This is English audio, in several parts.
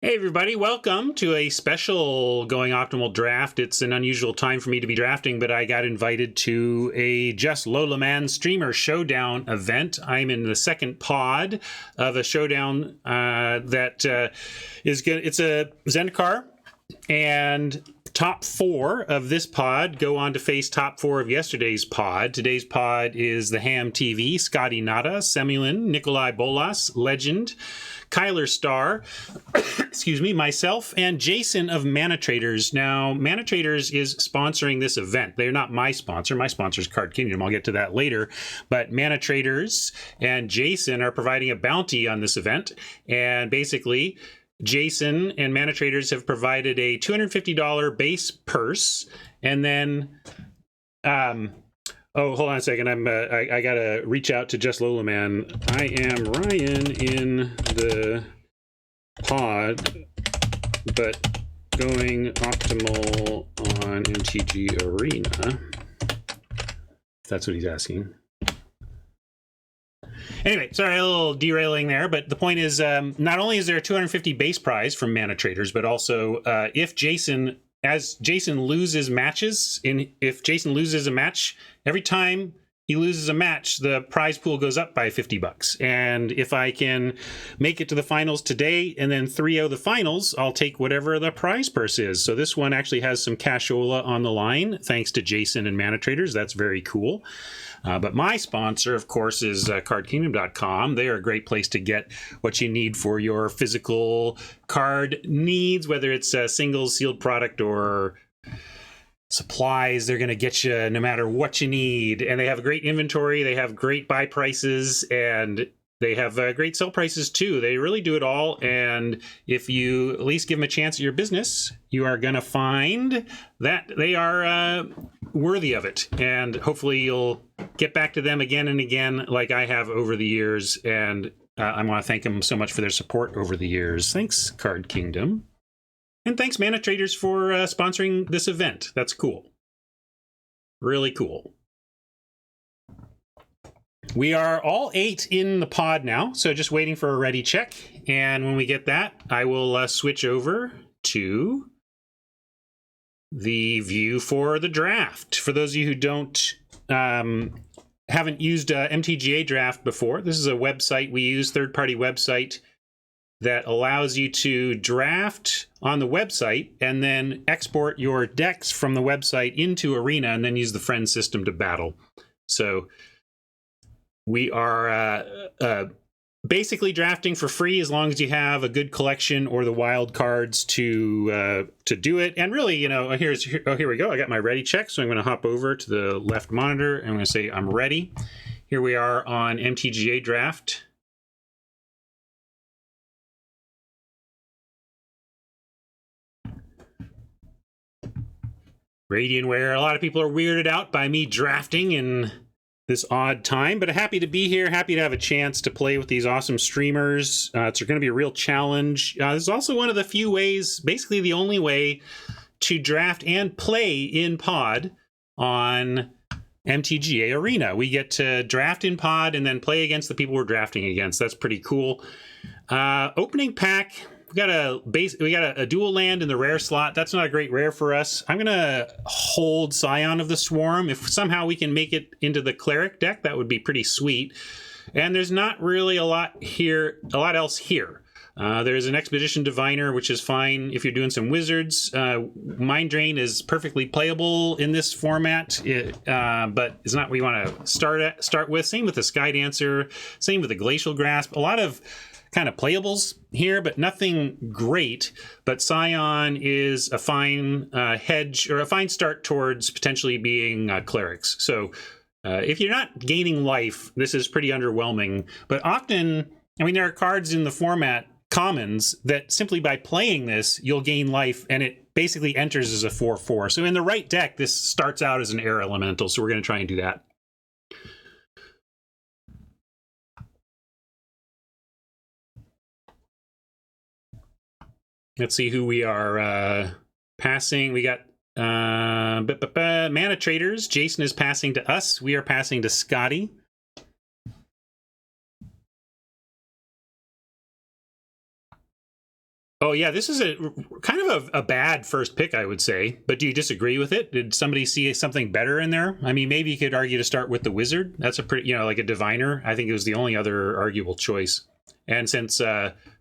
Hey everybody, welcome to a special Going Optimal draft. It's an unusual time for me to be drafting, but I got invited to a Just Lola Man streamer showdown event. I'm in the second pod of a showdown is good. It's a Zendikar, and top four of this pod go on to face top four of yesterday's pod. Today's pod is the Ham TV, Scotty Nada, Semulin, Nikolai Bolas, Legend, Kyler Starr, excuse me, myself, and Jason of Mana Traders. Now, Mana Traders is sponsoring this event. They're not my sponsor. My sponsor is Card Kingdom. I'll get to that later. But Mana Traders and Jason are providing a bounty on this event. And basically, Jason and Mana Traders have provided a $250 base purse, and then oh, hold on a second. I gotta reach out to Just Lola Man. I am Ryan in the pod, but going optimal on MTG Arena. If that's what he's asking. Anyway, sorry, a little derailing there, but the point is, not only is there a 250 base prize from Mana Traders, but also if Jason loses matches, if Jason loses a match, every time he loses a match, the prize pool goes up by $50. And if I can make it to the finals today and then 3-0 the finals, I'll take whatever the prize purse is. So this one actually has some cashola on the line, thanks to Jason and Mana Traders. That's very cool. But my sponsor, of course, is cardkingdom.com. They are a great place to get what you need for your physical card needs, whether it's a single sealed product or supplies. They're going to get you no matter what you need. And they have a great inventory. They have great buy prices, and they have great sell prices too. They really do it all. And if you at least give them a chance at your business, you are going to find that they are worthy of it. And hopefully you'll get back to them again and again like I have over the years. And I want to thank them so much for their support over the years. Thanks, Card Kingdom. And thanks, Mana Traders, for sponsoring this event. That's cool. Really cool. We are all 8 in the pod now, so just waiting for a ready check. And when we get that, I will switch over to the view for the draft. For those of you who haven't used MTGA Draft before, this is a website we use, third-party website, that allows you to draft on the website and then export your decks from the website into Arena and then use the friend system to battle. So we are basically drafting for free as long as you have a good collection or the wild cards to do it. And really, you know, here we go. I got my ready check, so I'm going to hop over to the left monitor and I'm going to say I'm ready. Here we are on MTGA Draft. Radiantware. A lot of people are weirded out by me drafting in this odd time, but happy to be here. Happy to have a chance to play with these awesome streamers. It's going to be a real challenge. This is also one of the few ways, basically the only way, to draft and play in pod on MTGA Arena. We get to draft in pod and then play against the people we're drafting against. That's pretty cool. Opening pack. We got a dual land in the rare slot. That's not a great rare for us. I'm gonna hold Scion of the Swarm. If somehow we can make it into the cleric deck, that would be pretty sweet. And there's not really a lot else here. There's an Expedition Diviner, which is fine if you're doing some wizards. Mind Drain is perfectly playable in this format, but it's not what we want to start with. Same with the Sky Dancer. Same with the Glacial Grasp. A lot of kind of playables here, but nothing great. But Scion is a fine hedge, or a fine start towards potentially being clerics. So if you're not gaining life, this is pretty underwhelming. But often, I mean, there are cards in the format, commons, that simply by playing this, you'll gain life, and it basically enters as a 4/4. So in the right deck, this starts out as an air elemental, so we're going to try and do that. Let's see who we are passing. We got Mana Traders. Jason is passing to us. We are passing to Scotty. Oh yeah, this is a kind of a bad first pick, I would say. But do you disagree with it? Did somebody see something better in there? I mean, maybe you could argue to start with the wizard. That's a pretty, like a diviner. I think it was the only other arguable choice. And since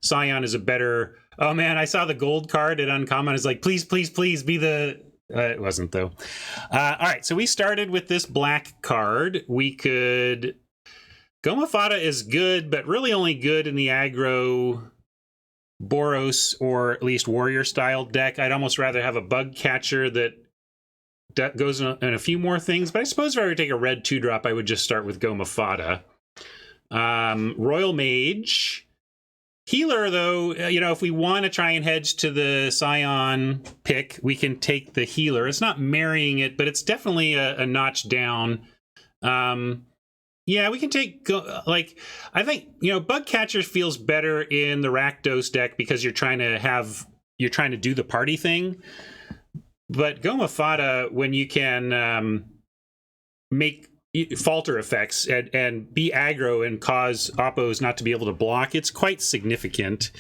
Scion is a better, oh man, I saw the gold card at uncommon. I was like, please, please, please be the. It wasn't though. All right, so we started with this black card. We could. Goma Fata is good, but really only good in the aggro Boros or at least warrior style deck. I'd almost rather have a bug catcher that goes in a few more things, but I suppose if I were to take a red 2-drop, I would just start with Goma Fata. Royal Mage. Healer, though, if we want to try and hedge to the Scion pick, we can take the healer. It's not marrying it, but it's definitely a notch down. Yeah, we can take, I think, Bug Catcher feels better in the Rakdos deck because you're trying to do the party thing. But Goma Fata, when you can make falter effects and be aggro and cause oppos not to be able to block, it's quite significant.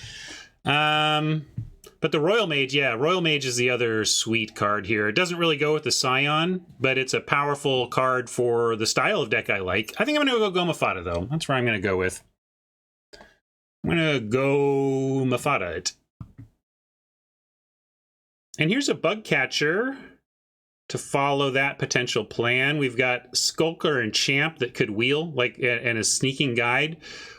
But the Royal Mage, Royal Mage is the other sweet card here. It doesn't really go with the Scion, but it's a powerful card for the style of deck I like. I think I'm going to go Goma Fata, though. That's where I'm going to go with. I'm going to go Mafata it. And here's a Bug Catcher to follow that potential plan. We've got Skulker and Champ that could wheel, and a sneaking guide.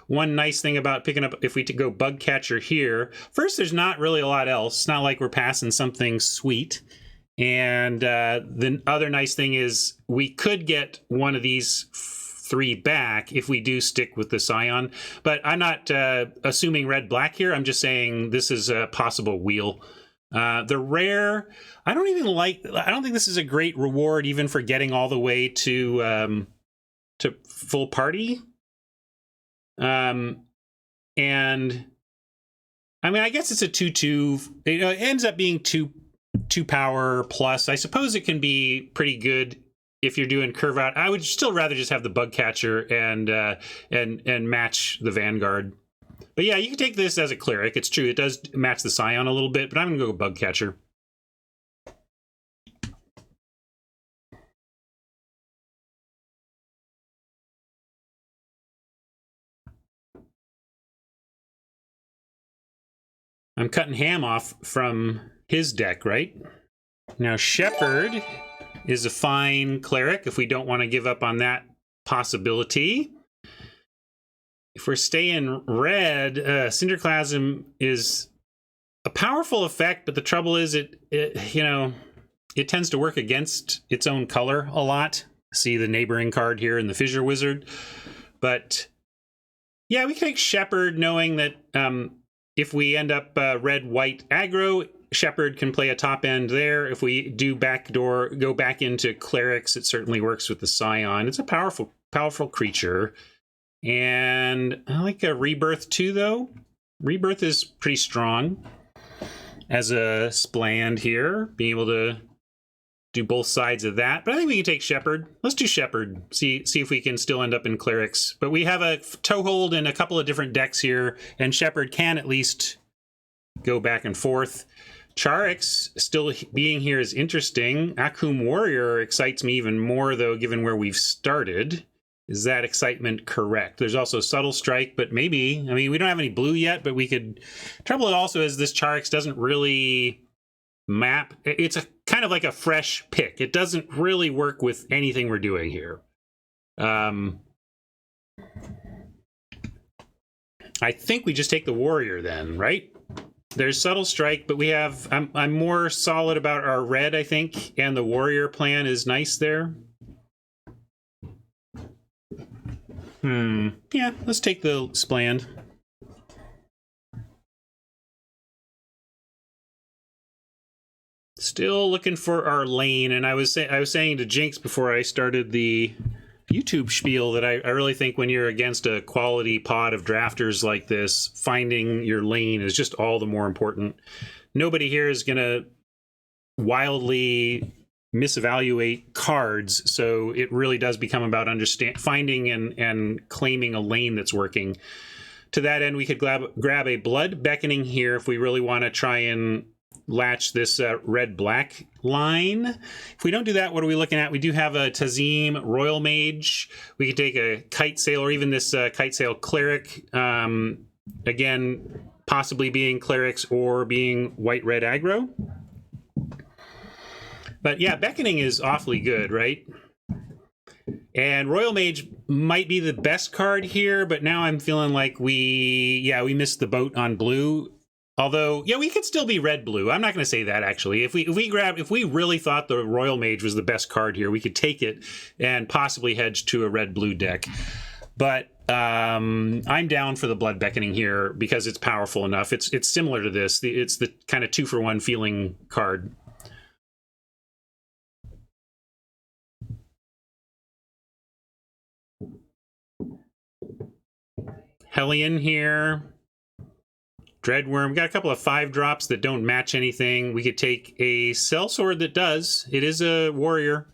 One nice thing about picking up, if we go Bug Catcher here, first, there's not really a lot else. It's not like we're passing something sweet. And the other nice thing is we could get one of these 3 back if we do stick with the Scion. But I'm not assuming red-black here. I'm just saying this is a possible wheel. The rare, I don't think this is a great reward even for getting all the way to full party. And I mean, I guess it's a 2/2. It ends up being 2 power plus. I suppose it can be pretty good if you're doing curve out. I would still rather just have the Bug Catcher and match the Vanguard. But yeah, you can take this as a cleric. It's true, it does match the Scion a little bit, but I'm going to go Bug Catcher. I'm cutting Ham off from his deck, right? Now, Shepherd is a fine cleric if we don't want to give up on that possibility. If we're staying red, Cinderclasm is a powerful effect, but the trouble is it tends to work against its own color a lot. See the neighboring card here in the Fissure Wizard. But yeah, we can take Shepherd knowing that if we end up red-white aggro, Shepherd can play a top end there. If we do go back into clerics, it certainly works with the Scion. It's a powerful creature. And I like a Rebirth too, though. Rebirth is pretty strong as a spland here, being able to do both sides of that. But I think we can take Shepherd. Let's do Shepherd. See if we can still end up in clerics. But we have a toehold in a couple of different decks here, and Shepherd can at least go back and forth. Charix still being here is interesting. Akum Warrior excites me even more, though, given where we've started. Is that excitement correct? There's also Subtle Strike, but maybe. I mean, we don't have any blue yet, but we could. Trouble also is this Charix doesn't really map. It's a kind of like a fresh pick. It doesn't really work with anything we're doing here. I think we just take the Warrior then, right? There's Subtle Strike, but we have. I'm more solid about our red, I think, and the Warrior plan is nice there. Yeah, let's take the Spland. Still looking for our lane, and I was saying to Jinx before I started the YouTube spiel that I really think when you're against a quality pod of drafters like this, finding your lane is just all the more important. Nobody here is going to wildly misevaluate cards, so it really does become about finding and claiming a lane that's working. To that end, we could grab a Blood Beckoning here if we really want to try and latch this red-black line. If we don't do that, what are we looking at? We do have a Tazim Royal Mage. We could take a Kite Sail or even this Kite Sail Cleric. Again, possibly being clerics or being white-red aggro. But yeah, Beckoning is awfully good, right? And Royal Mage might be the best card here, but now I'm feeling like we missed the boat on blue. Although, yeah, we could still be red-blue. I'm not going to say that, actually. If we really thought the Royal Mage was the best card here, we could take it and possibly hedge to a red-blue deck. But I'm down for the Blood Beckoning here because it's powerful enough. It's similar to this. It's the kind of 2-for-1 feeling card. Hellion here. Dreadworm. Got a couple of 5-drops that don't match anything. We could take a Sellsword that does. It is a warrior.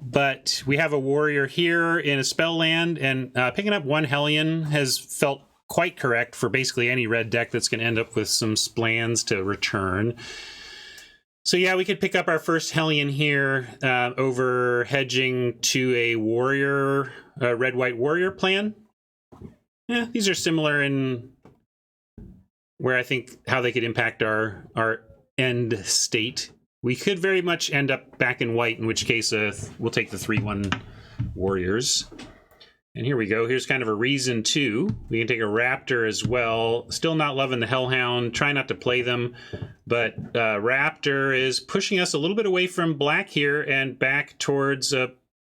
But we have a warrior here in a spell land, and picking up 1 Hellion has felt quite correct for basically any red deck that's going to end up with some splans to return. So yeah, we could pick up our first Hellion here over hedging to a warrior, red-white warrior plan. Yeah, these are similar in where I think how they could impact our end state. We could very much end up back in white, in which case we'll take the 3/1 warriors. And here we go. Here's kind of a reason too. We can take a Raptor as well. Still not loving the Hellhound. Try not to play them. But Raptor is pushing us a little bit away from black here and back towards,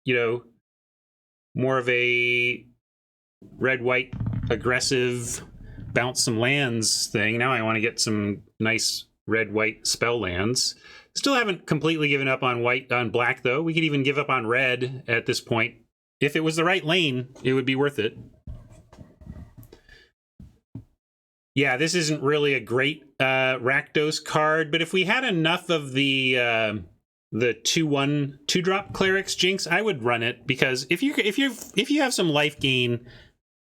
more of a red-white aggressive bounce some lands thing. Now I want to get some nice red-white spell lands. Still haven't completely given up on black though. We could even give up on red at this point. If it was the right lane, it would be worth it. Yeah, this isn't really a great Rakdos card, but if we had enough of the 2/1 clerics Jinx, I would run it, because if you have some life gain,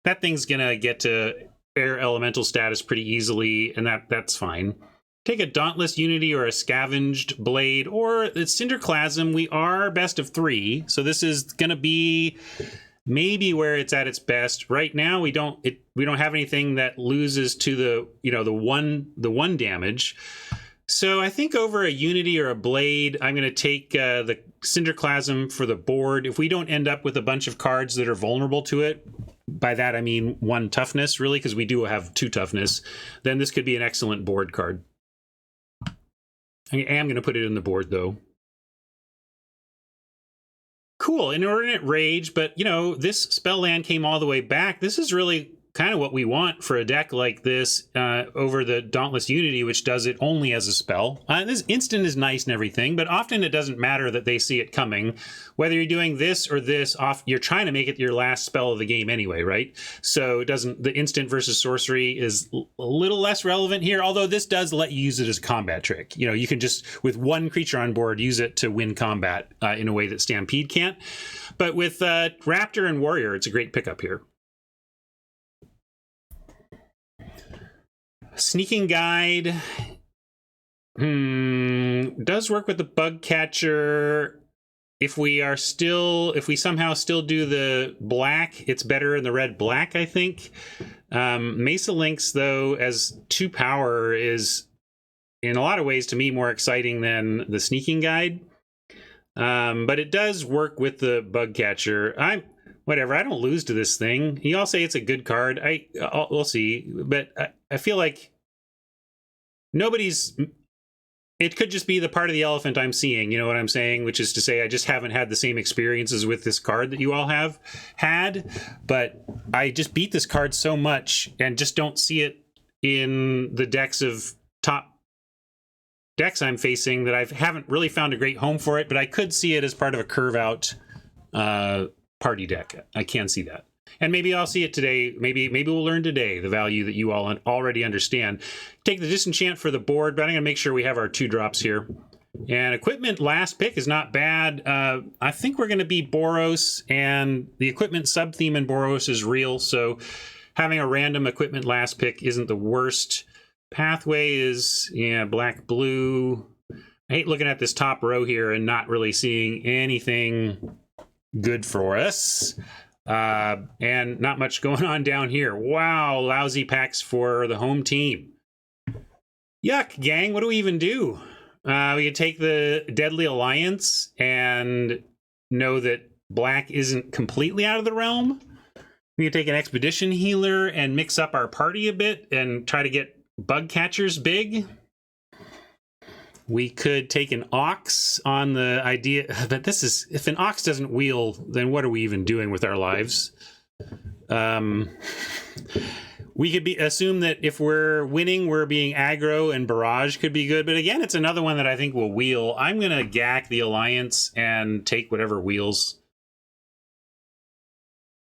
that thing's gonna get to air elemental status pretty easily, and that's fine. Take a Dauntless Unity or a Scavenged Blade or it's Cinderclasm. We are best of 3, so this is gonna be maybe where it's at its best. Right now, we don't have anything that loses to the one damage. So I think over a Unity or a Blade, I'm going to take the Cinderclasm for the board. If we don't end up with a bunch of cards that are vulnerable to it, by that I mean 1 toughness, really, because we do have 2 toughness, then this could be an excellent board card. I am going to put it in the board, though. Cool, Inordinate Rage, but, this spell land came all the way back. This is really kind of what we want for a deck like this over the Dauntless Unity, which does it only as a spell. This instant is nice and everything, but often it doesn't matter that they see it coming. Whether you're doing this or this, you're trying to make it your last spell of the game anyway, right? So the instant versus sorcery is a little less relevant here, although this does let you use it as a combat trick. You can just, with 1 creature on board, use it to win combat in a way that Stampede can't. But with Raptor and Warrior, it's a great pickup here. Sneaking Guide does work with the Bug Catcher. If we somehow still do the black, it's better in the red-black, I think. Mesa Lynx, though, as 2 power is, in a lot of ways, to me, more exciting than the Sneaking Guide. But it does work with the Bug Catcher. Whatever, I don't lose to this thing. You all say it's a good card. We'll see. But I feel like it could just be the part of the elephant I'm seeing, you know what I'm saying? Which is to say, I just haven't had the same experiences with this card that you all have had. But I just beat this card so much and just don't see it in the decks of top decks I'm facing that I haven't really found a great home for it. But I could see it as part of a curve out party deck. I can see that. And maybe I'll see it today. Maybe we'll learn today the value that you all already understand. Take the Disenchant for the board, but I'm going to make sure we have our 2 drops here. And equipment last pick is not bad. I think we're going to be Boros, and the equipment sub-theme in Boros is real. So having a random equipment last pick isn't the worst. Pathway is, yeah, black, blue. I hate looking at this top row here and not really seeing anything good for us. And not much going on down here. Wow, lousy packs for the home team. Yuck, gang, what do we even do? We could take the Deadly Alliance and know that black isn't completely out of the realm. We could take an Expedition Healer and mix up our party a bit and try to get bug catchers big. We could take an Ox on the idea that this is, if an Ox doesn't wheel, then what are we even doing with our lives? We could assume that if we're winning, we're being aggro, and Barrage could be good. But again, it's another one that I think will wheel. I'm going to gack the Alliance and take whatever wheels.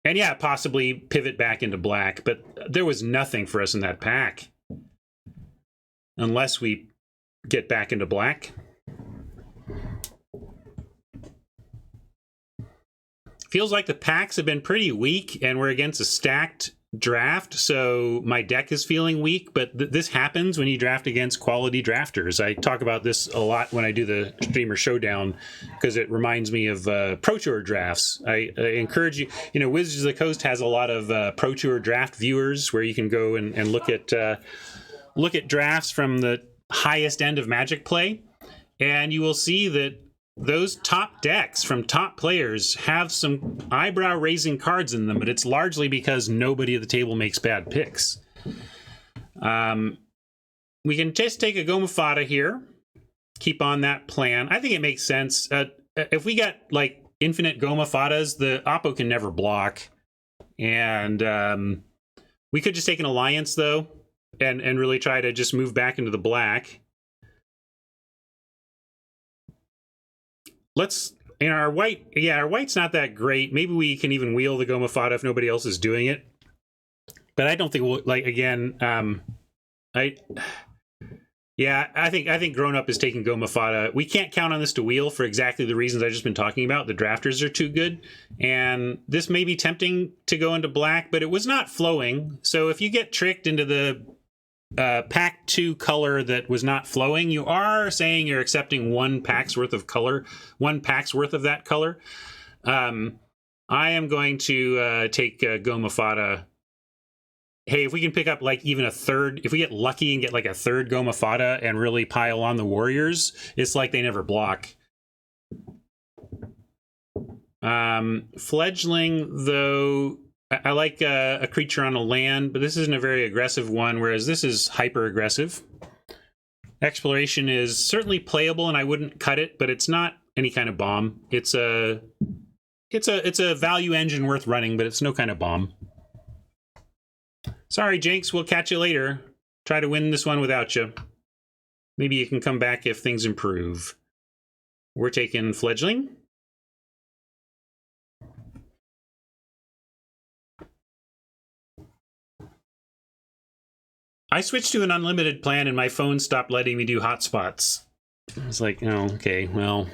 And yeah, possibly pivot back into black. But there was nothing for us in that pack. Unless we get back into black. Feels like the packs have been pretty weak, and we're against a stacked draft, so my deck is feeling weak, but this happens when you draft against quality drafters. I talk about this a lot when I do the Streamer Showdown, because it reminds me of Pro Tour drafts. I encourage you, you know, Wizards of the Coast has a lot of Pro Tour draft viewers where you can go and look at drafts from the highest end of Magic play, and you will see that those top decks from top players have some eyebrow-raising cards in them, but it's largely because nobody at the table makes bad picks. We can just take a Gomafata here, keep on that plan. I think it makes sense. If we got like infinite Gomafatas, the Oppo can never block, and we could just take an Alliance though, and really try to just move back into the black. Let's, in our white, yeah, our white's not that great. Maybe we can even wheel the Gomafata if nobody else is doing it. But I don't think we'll, like, again, I think Grown Up is taking Gomafata. We can't count on this to wheel for exactly the reasons I've just been talking about. The drafters are too good. And this may be tempting to go into black, but it was not flowing. So if you get tricked into the pack 2 color that was not flowing, you are saying you're accepting one pack's worth of color, one pack's worth of that color. I am going to take Gomafata. Hey, if we can pick up like even a third, if we get lucky and get like a third Gomafata and really pile on the Warriors, it's like they never block. Fledgling, though, I like a creature on a land, but this isn't a very aggressive one, whereas this is hyper aggressive. Exploration is certainly playable, and I wouldn't cut it, but it's not any kind of bomb. It's a value engine worth running, but it's no kind of bomb. Sorry, Jinx, we'll catch you later. Try to win this one without you. Maybe you can come back if things improve. We're taking Fledgling. I switched to an unlimited plan and my phone stopped letting me do hotspots. I was like, oh, okay, well,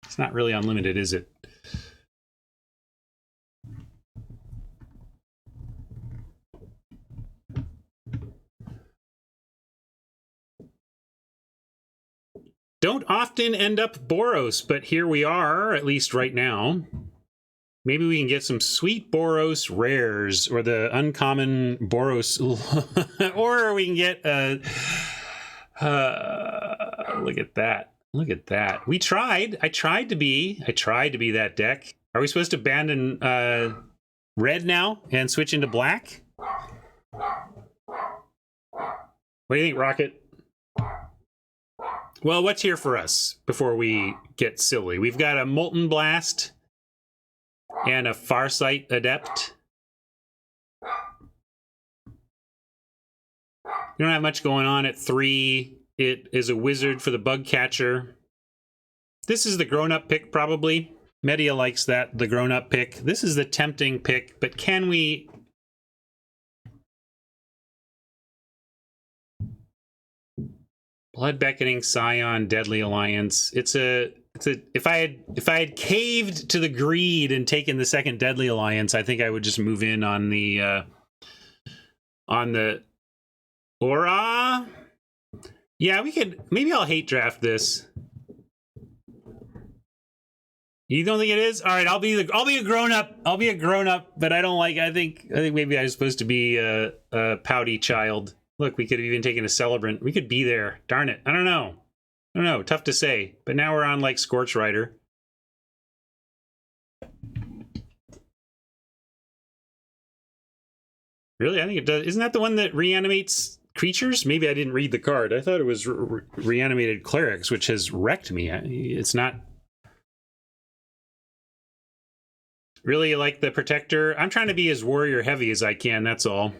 it's not really unlimited, is it? Don't often end up Boros, but here we are, at least right now. Maybe we can get some sweet Boros rares, or the uncommon Boros, or we can get look at that. Look at that. I tried to be that deck. Are we supposed to abandon red now and switch into black? What do you think, Rocket? Well, what's here for us before we get silly? We've got a Molten Blast and a Farsight Adept. We don't have much going on at 3. It is a Wizard for the Bug Catcher. This is the grown-up pick, probably. Media likes that, the grown-up pick. This is the tempting pick, but can we... Blood Beckoning, Scion, Deadly Alliance. If I had caved to the greed and taken the second Deadly Alliance, I think I would just move in on the on the aura. Yeah, we could. Maybe I'll hate draft this. You don't think it is? All right, I'll be a grown up. I'll be a grown up, but I don't like. I think maybe I'm supposed to be a pouty child. Look, we could have even taken a celebrant. We could be there. Darn it! I don't know. Tough to say. But now we're on like Scorch Rider. Really, I think it does. Isn't that the one that reanimates creatures? Maybe I didn't read the card. I thought it was reanimated clerics, which has wrecked me. It's not. Really like the protector. I'm trying to be as warrior heavy as I can, that's all.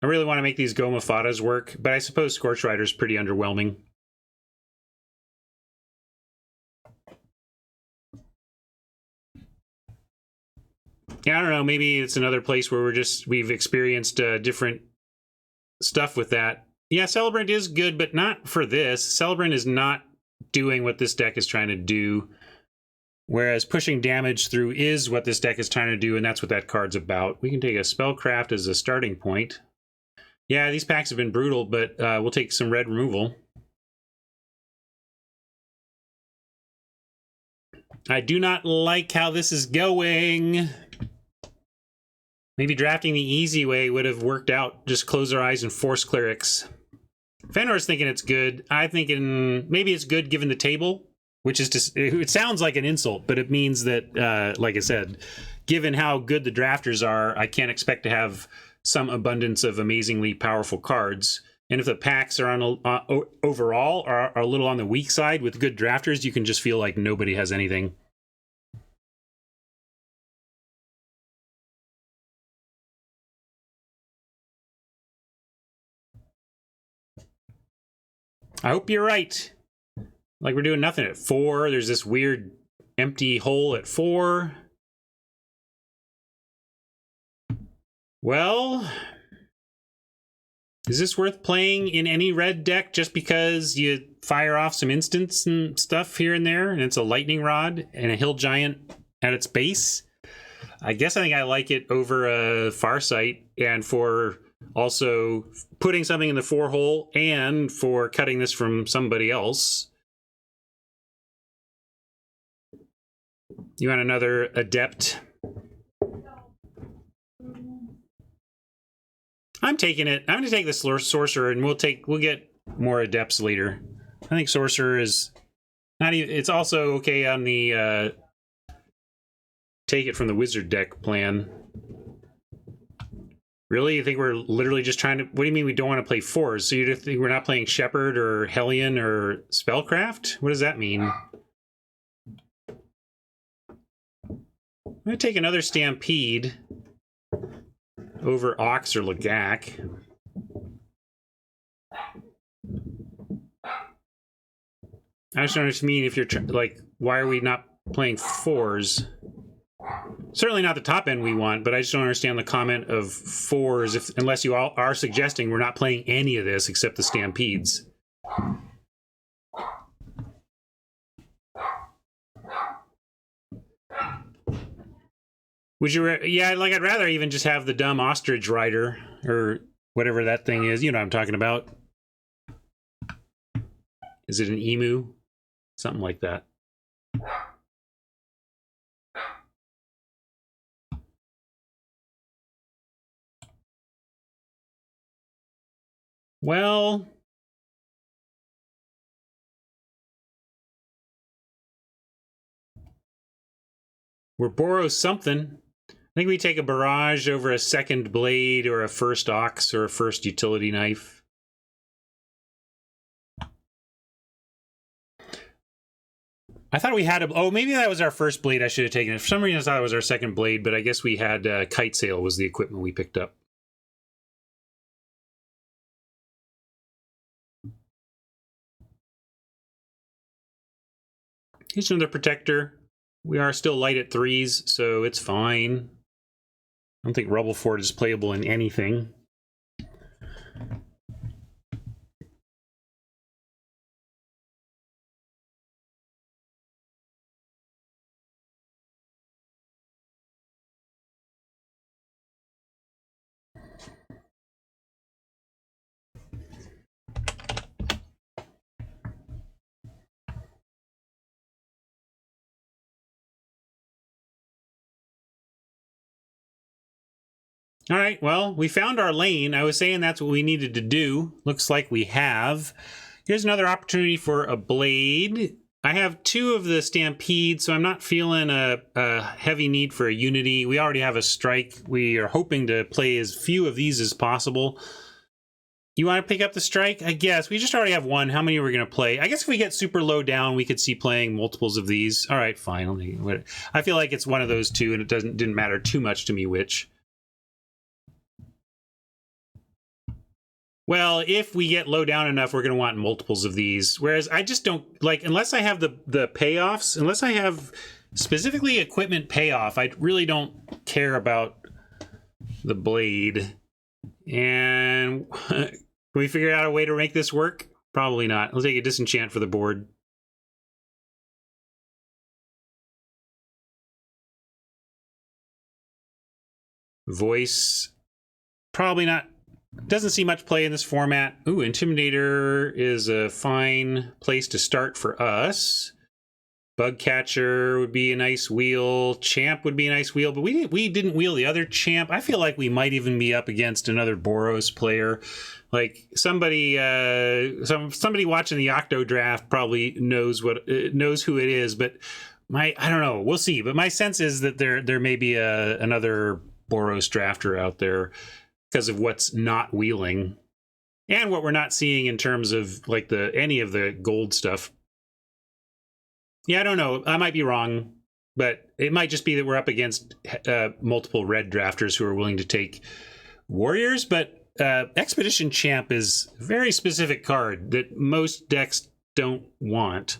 I really want to make these Goma Fadas work, but I suppose Scorch Rider is pretty underwhelming. Yeah, I don't know, maybe it's another place where we've experienced different stuff with that. Yeah, Celebrant is good, but not for this. Celebrant is not doing what this deck is trying to do, whereas pushing damage through is what this deck is trying to do, and that's what that card's about. We can take a Spellcraft as a starting point. Yeah, these packs have been brutal, but we'll take some red removal. I do not like how this is going. Maybe drafting the easy way would have worked out. Just close our eyes and force clerics. Fenor's thinking it's good. I'm thinking maybe it's good given the table, which is just, it sounds like an insult, but it means that, like I said, given how good the drafters are, I can't expect to have some abundance of amazingly powerful cards. And if the packs are on overall are a little on the weak side with good drafters, you can just feel like nobody has anything. I hope you're right. Like we're doing nothing at 4. There's this weird empty hole at 4. Well, is this worth playing in any red deck just because you fire off some instants and stuff here and there, and it's a lightning rod and a hill giant at its base? I guess I think I like it over a Farsight, and for also putting something in the 4 hole and for cutting this from somebody else. You want another Adept? I'm taking it. I'm going to take the Sorcerer, and we'll get more Adepts later. I think Sorcerer is not even. It's also okay on the take it from the Wizard deck plan. Really? You think we're literally just trying to... What do you mean we don't want to play 4s? So you think we're not playing Shepherd or Hellion or Spellcraft? What does that mean? I'm going to take another Stampede over Ox or Lagak. I just don't mean if you're... Like, why are we not playing 4s? Certainly not the top end we want, but I just don't understand the comment of 4s unless you all are suggesting we're not playing any of this except the Stampedes. Would you... Yeah, like I'd rather even just have the dumb Ostrich Rider or whatever that thing is. You know what I'm talking about. Is it an emu? Something like that. Well, we're borrow something. I think we take a Barrage over a second Blade or a first Ox or a first Utility Knife. I thought we had a... Oh, maybe that was our first Blade I should have taken it. For some reason I thought it was our second Blade, but I guess we had Kite Sail was the equipment we picked up. Here's another Protector. We are still light at 3s, so it's fine. I don't think Rubblefort is playable in anything. All right, well, we found our lane. I was saying that's what we needed to do. Looks like we have. Here's another opportunity for a blade. I have 2 of the Stampede, so I'm not feeling a heavy need for a Unity. We already have a Strike. We are hoping to play as few of these as possible. You want to pick up the Strike? I guess. We just already have 1. How many are we going to play? I guess if we get super low down, we could see playing multiples of these. All right, fine. I feel like it's one of those 2, and it didn't matter too much to me which. Well, if we get low down enough, we're going to want multiples of these. Whereas I just don't, like, unless I have the payoffs, unless I have specifically equipment payoff, I really don't care about the blade. And can we figure out a way to make this work? Probably not. I'll take a disenchant for the board. Voice. Probably not. Doesn't see much play in this format. Ooh, Intimidator is a fine place to start for us. Bugcatcher would be a nice wheel. Champ would be a nice wheel, but we didn't wheel the other Champ. I feel like we might even be up against another Boros player. Like somebody watching the Octo draft probably knows who it is, but I don't know. We'll see. But my sense is that there may be another Boros drafter out there because of what's not wheeling and what we're not seeing in terms of like any of the gold stuff. Yeah, I don't know. I might be wrong, but it might just be that we're up against multiple red drafters who are willing to take warriors. But Expedition Champ is a very specific card that most decks don't want.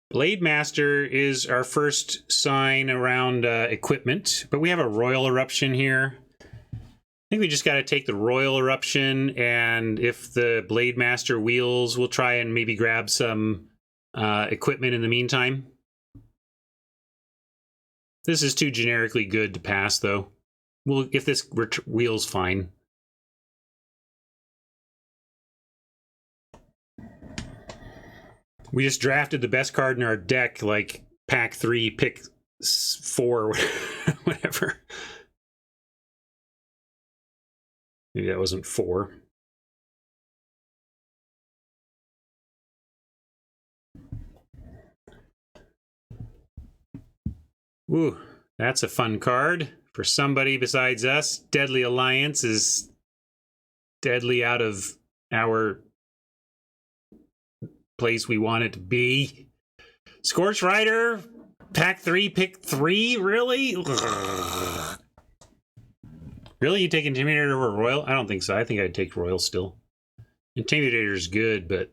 Blade Master is our first sign around equipment, but we have a Royal Eruption here. I think we just got to take the Royal Eruption, and if the Blade Master wheels, we'll try and maybe grab some equipment in the meantime. This is too generically good to pass, though. Well, if this wheels, fine. We just drafted the best card in our deck, like pack 3, pick 4, whatever. Maybe that wasn't 4. Ooh, that's a fun card for somebody besides us. Deadly Alliance is deadly out of our place we want it to be. Scorch Rider, pack 3, pick 3? Really? Ugh. Really? You take Intimidator over Royal? I don't think so. I think I'd take Royal still. Intimidator is good, but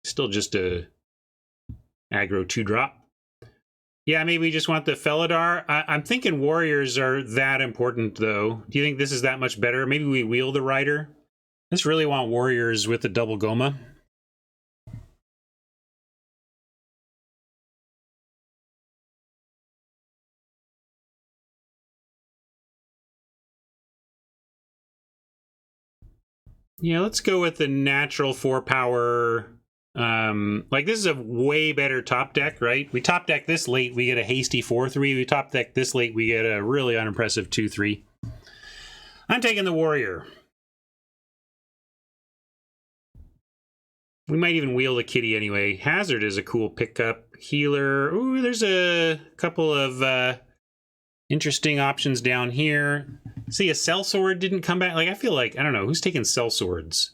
still just a aggro 2-drop. Yeah, maybe we just want the Felidar. I'm thinking Warriors are that important, though. Do you think this is that much better? Maybe we wheel the Rider? I just really want Warriors with the double Goma. Yeah, let's go with the natural 4-power. Like, this is a way better top deck, right? We top deck this late, we get a hasty 4-3. We top deck this late, we get a really unimpressive 2-3. I'm taking the Warrior. We might even wheel the Kitty anyway. Hazard is a cool pickup. Healer. Ooh, there's a couple of interesting options down here. See, a Sellsword didn't come back. Like, I feel like, I don't know, who's taking Sellswords?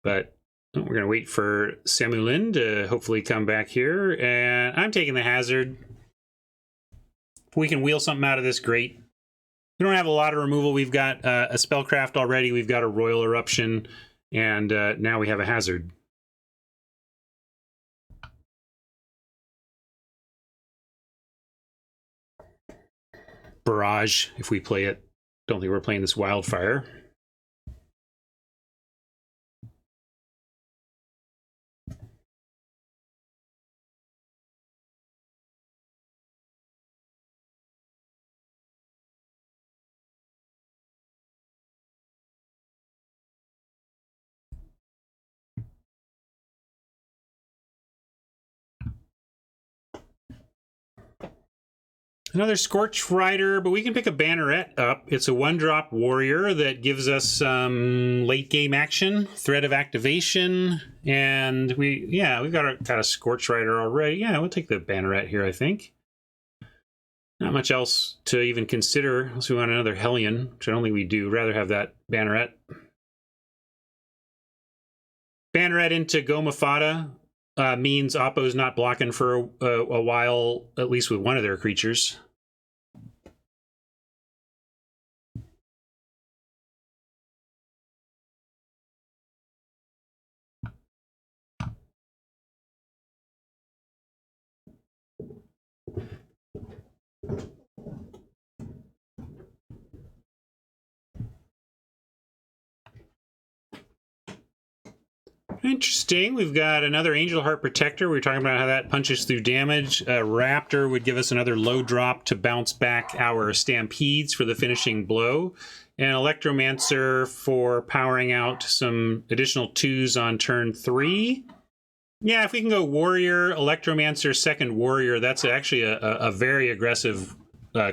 But we're going to wait for Samulin to hopefully come back here. And I'm taking the Hazard. If we can wheel something out of this, great. We don't have a lot of removal. We've got a Spellcraft already. We've got a Royal Eruption. And now we have a Hazard. Barrage, if we play it. Don't think we're playing this Wildfire. Another Scorch Rider, but we can pick a Banneret up. It's a 1-drop warrior that gives us some late game action, threat of activation, and we've got a Scorch Rider already. Yeah, we'll take the Banneret here, I think. Not much else to even consider unless we want another Hellion, which I don't think we do. Rather have that Banneret. Banneret into Goma Fata means Oppo's not blocking for a while, at least with one of their creatures. Interesting. We've got another Angel Heart Protector. We were talking about how that punches through damage. Raptor would give us another low drop to bounce back our Stampedes for the finishing blow. And Electromancer for powering out some additional 2s on turn 3. Yeah, if we can go Warrior, Electromancer, second Warrior, that's actually a very aggressive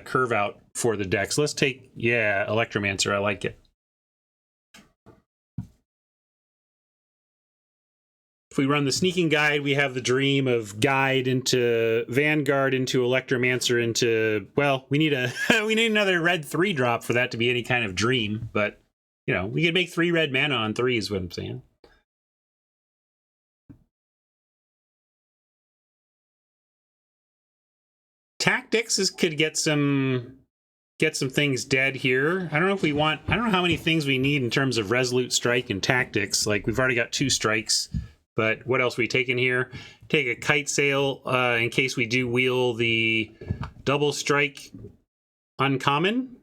curve out for the deck. So let's take, Electromancer. I like it. If we run the Sneaking Guide, we have the dream of Guide into Vanguard into Electromancer into, well, we need another red 3-drop for that to be any kind of dream, but you know, we could make 3 red mana on 3 is what I'm saying. Tactics could get some things dead here. I don't know how many things we need in terms of Resolute Strike and Tactics. Like, we've already got 2 strikes. But what else are we taking here? Take a Kite Sail in case we do wheel the double strike uncommon.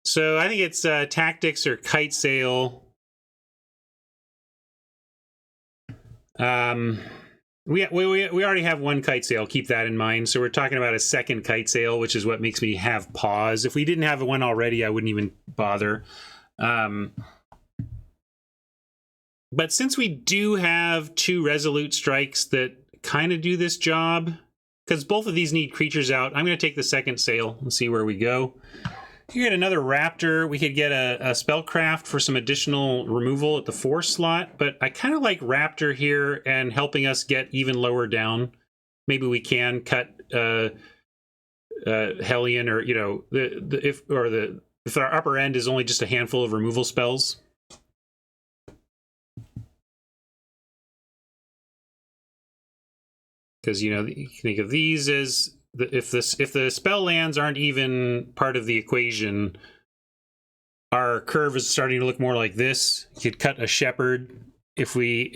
So I think it's Tactics or Kite Sail. We already have 1 Kite Sail, keep that in mind. So we're talking about a second Kite Sail, which is what makes me have pause. If we didn't have one already, I wouldn't even bother. But since we do have 2 Resolute Strikes that kind of do this job, because both of these need creatures out, I'm going to take the second Sail and see where we go. You get another Raptor. We could get a Spellcraft for some additional removal at the 4 slot, but I kind of like Raptor here and helping us get even lower down. Maybe we can cut Hellion, or you know, if our upper end is only just a handful of removal spells. Because you know, you can think of these as if the spell lands aren't even part of the equation, our curve is starting to look more like this. You could cut a Shepherd if we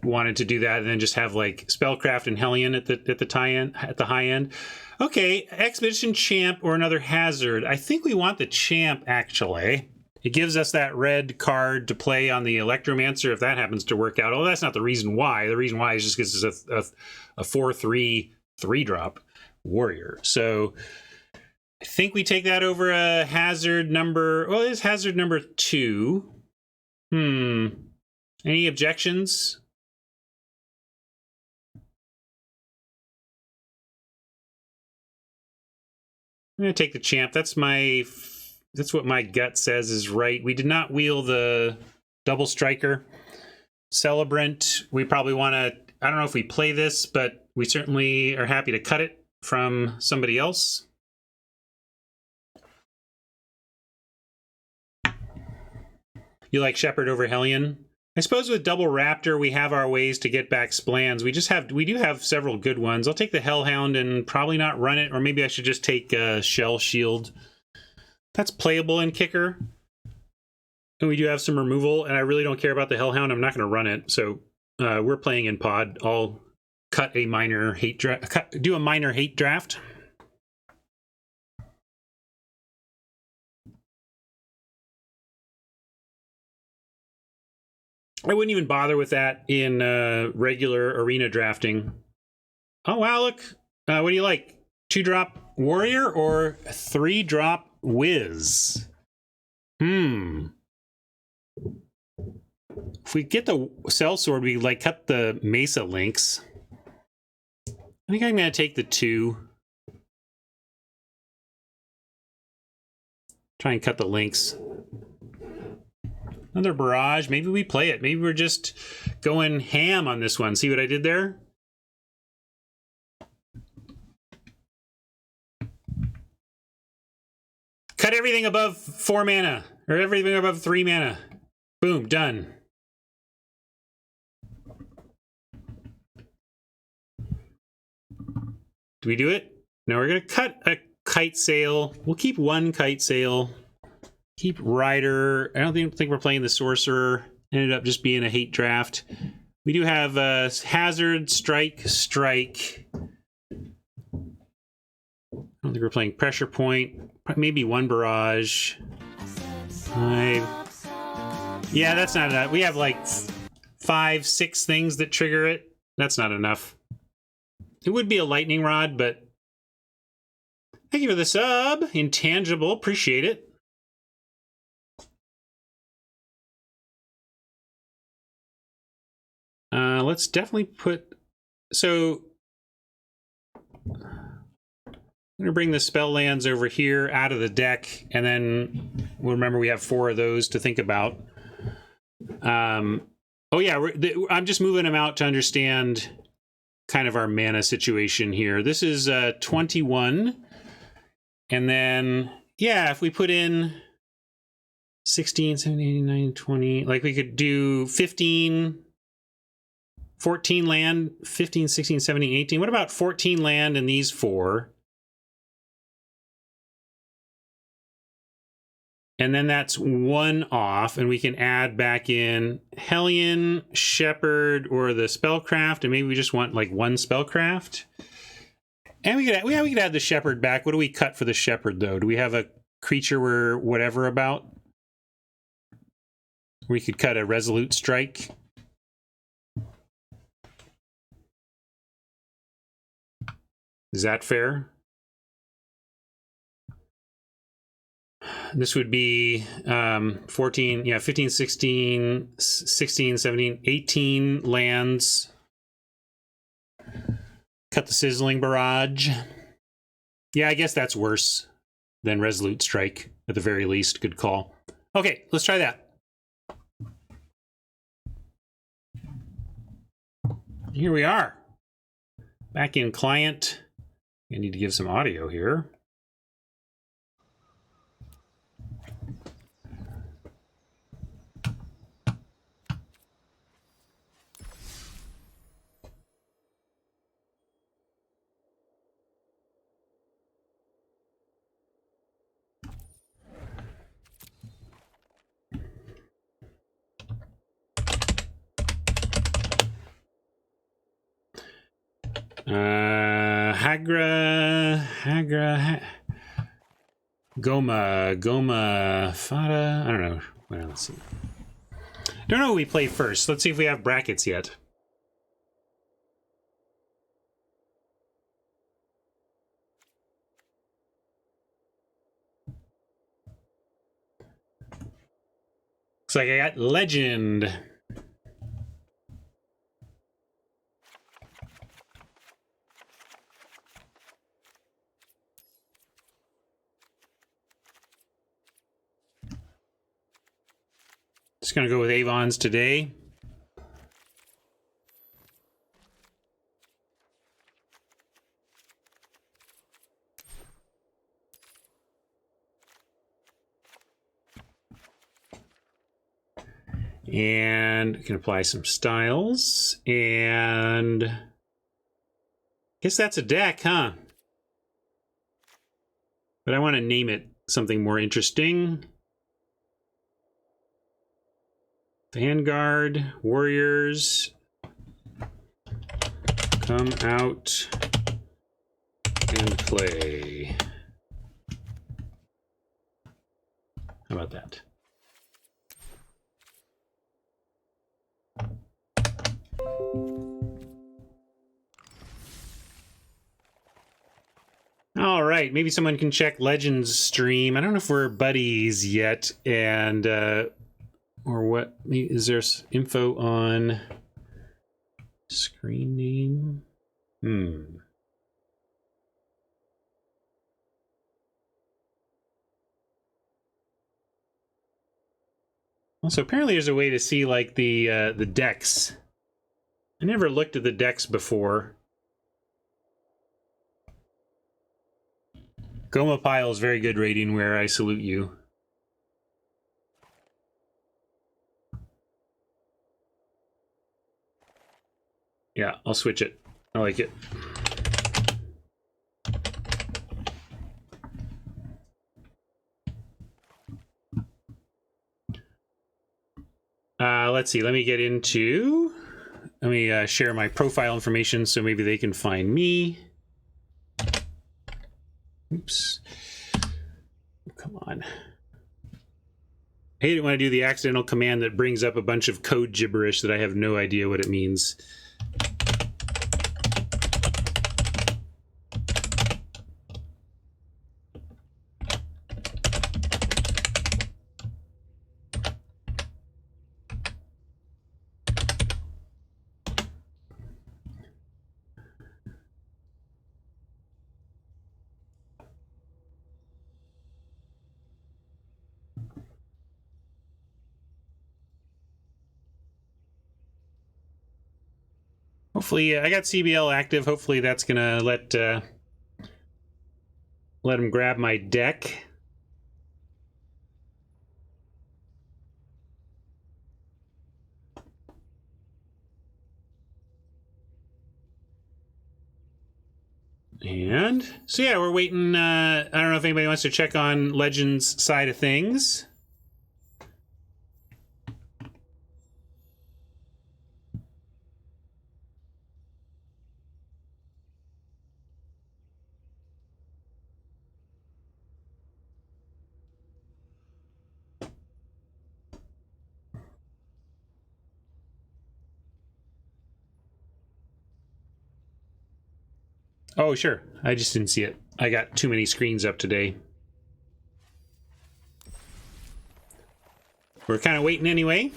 wanted to do that, and then just have like Spellcraft and Hellion at the high end. Okay, Expedition Champ or another Hazard. I think we want the Champ actually. It gives us that red card to play on the Electromancer if that happens to work out. Oh, that's not the reason why. The reason why is just because it's a 4/3 3-drop warrior. So I think we take that over a Hazard number. Well, it's Hazard number 2. Any objections? I'm gonna take the Champ. That's what my gut says is right. We did not wheel the double striker. Celebrant, we probably want to, I don't know if we play this, but we certainly are happy to cut it from somebody else. You like Shepherd over Hellion? I suppose with double Raptor, we have our ways to get back Splans. We do have several good ones. I'll take the Hellhound and probably not run it, or maybe I should just take Shell Shield. That's playable in Kicker. And we do have some removal, and I really don't care about the Hellhound. I'm not going to run it, so we're playing in Pod. I'll cut a minor hate draft. Do a minor hate draft. I wouldn't even bother with that in regular arena drafting. Oh, wow, look. What do you like? 2-drop Warrior or 3-drop Wiz? If we get the cell sword, we like cut the mesa links. I think I'm going to take the 2. Try and cut the links. Another barrage. Maybe we play it. Maybe we're just going ham on this one. See what I did there? Cut everything above 4 mana. Or everything above 3 mana. Boom, done. Do we do it? No, we're going to cut a kite sail. We'll keep 1 kite sail. Keep Rider. I don't think we're playing the Sorcerer. Ended up just being a hate draft. We do have Hazard, Strike. I don't think we're playing Pressure Point. Maybe 1 Barrage. 5. Yeah, that's not enough. We have like 5, 6 things that trigger it. That's not enough. It would be a Lightning Rod, but thank you for the sub. Intangible. Appreciate it. Let's definitely put... So... I'm going to bring the spell lands over here out of the deck, and then we'll remember we have 4 of those to think about. Oh yeah, I'm just moving them out to understand kind of our mana situation here. This is 21. And then, yeah, if we put in 16, 17, 18, 19, 20, like we could do 15... 14 land, 15, 16, 17, 18. What about 14 land and these 4? And then that's 1 off, and we can add back in Hellion, Shepherd, or the Spellcraft, and maybe we just want like 1 Spellcraft. And we could add the Shepherd back. What do we cut for the Shepherd, though? Do we have a creature we're whatever about? We could cut a Resolute Strike. Is that fair? This would be 14, yeah, 15, 16, 16, 17, 18 lands. Cut the Sizzling Barrage. Yeah, I guess that's worse than Resolute Strike, at the very least. Good call. Okay, let's try that. Here we are. Back in client. I need to give some audio here. Goma, Fada. I don't know. Well, let's see. Don't know what we play first. Let's see if we have brackets yet. Looks like I got Legend. Just gonna go with Avons today. And we can apply some styles. And I guess that's a deck, huh? But I want to name it something more interesting. Vanguard, Warriors, come out and play. How about that? All right, maybe someone can check Legends stream. I don't know if we're buddies yet, and Or what? Is there info on screen name? Also, apparently there's a way to see, like, the decks. I never looked at the decks before. Goma Pile is very good Radianware. I salute you. Yeah, I'll switch it. I like it. Let's see. Let me get into... Let me share my profile information so maybe they can find me. Oops. Come on. I hate it when I do the accidental command that brings up a bunch of code gibberish that I have no idea what it means. Hopefully, I got CBL active. Hopefully that's gonna let him grab my deck. And so yeah, we're waiting. I don't know if anybody wants to check on Legends side of things. Oh, sure. I just didn't see it. I got too many screens up today. We're kind of waiting anyway.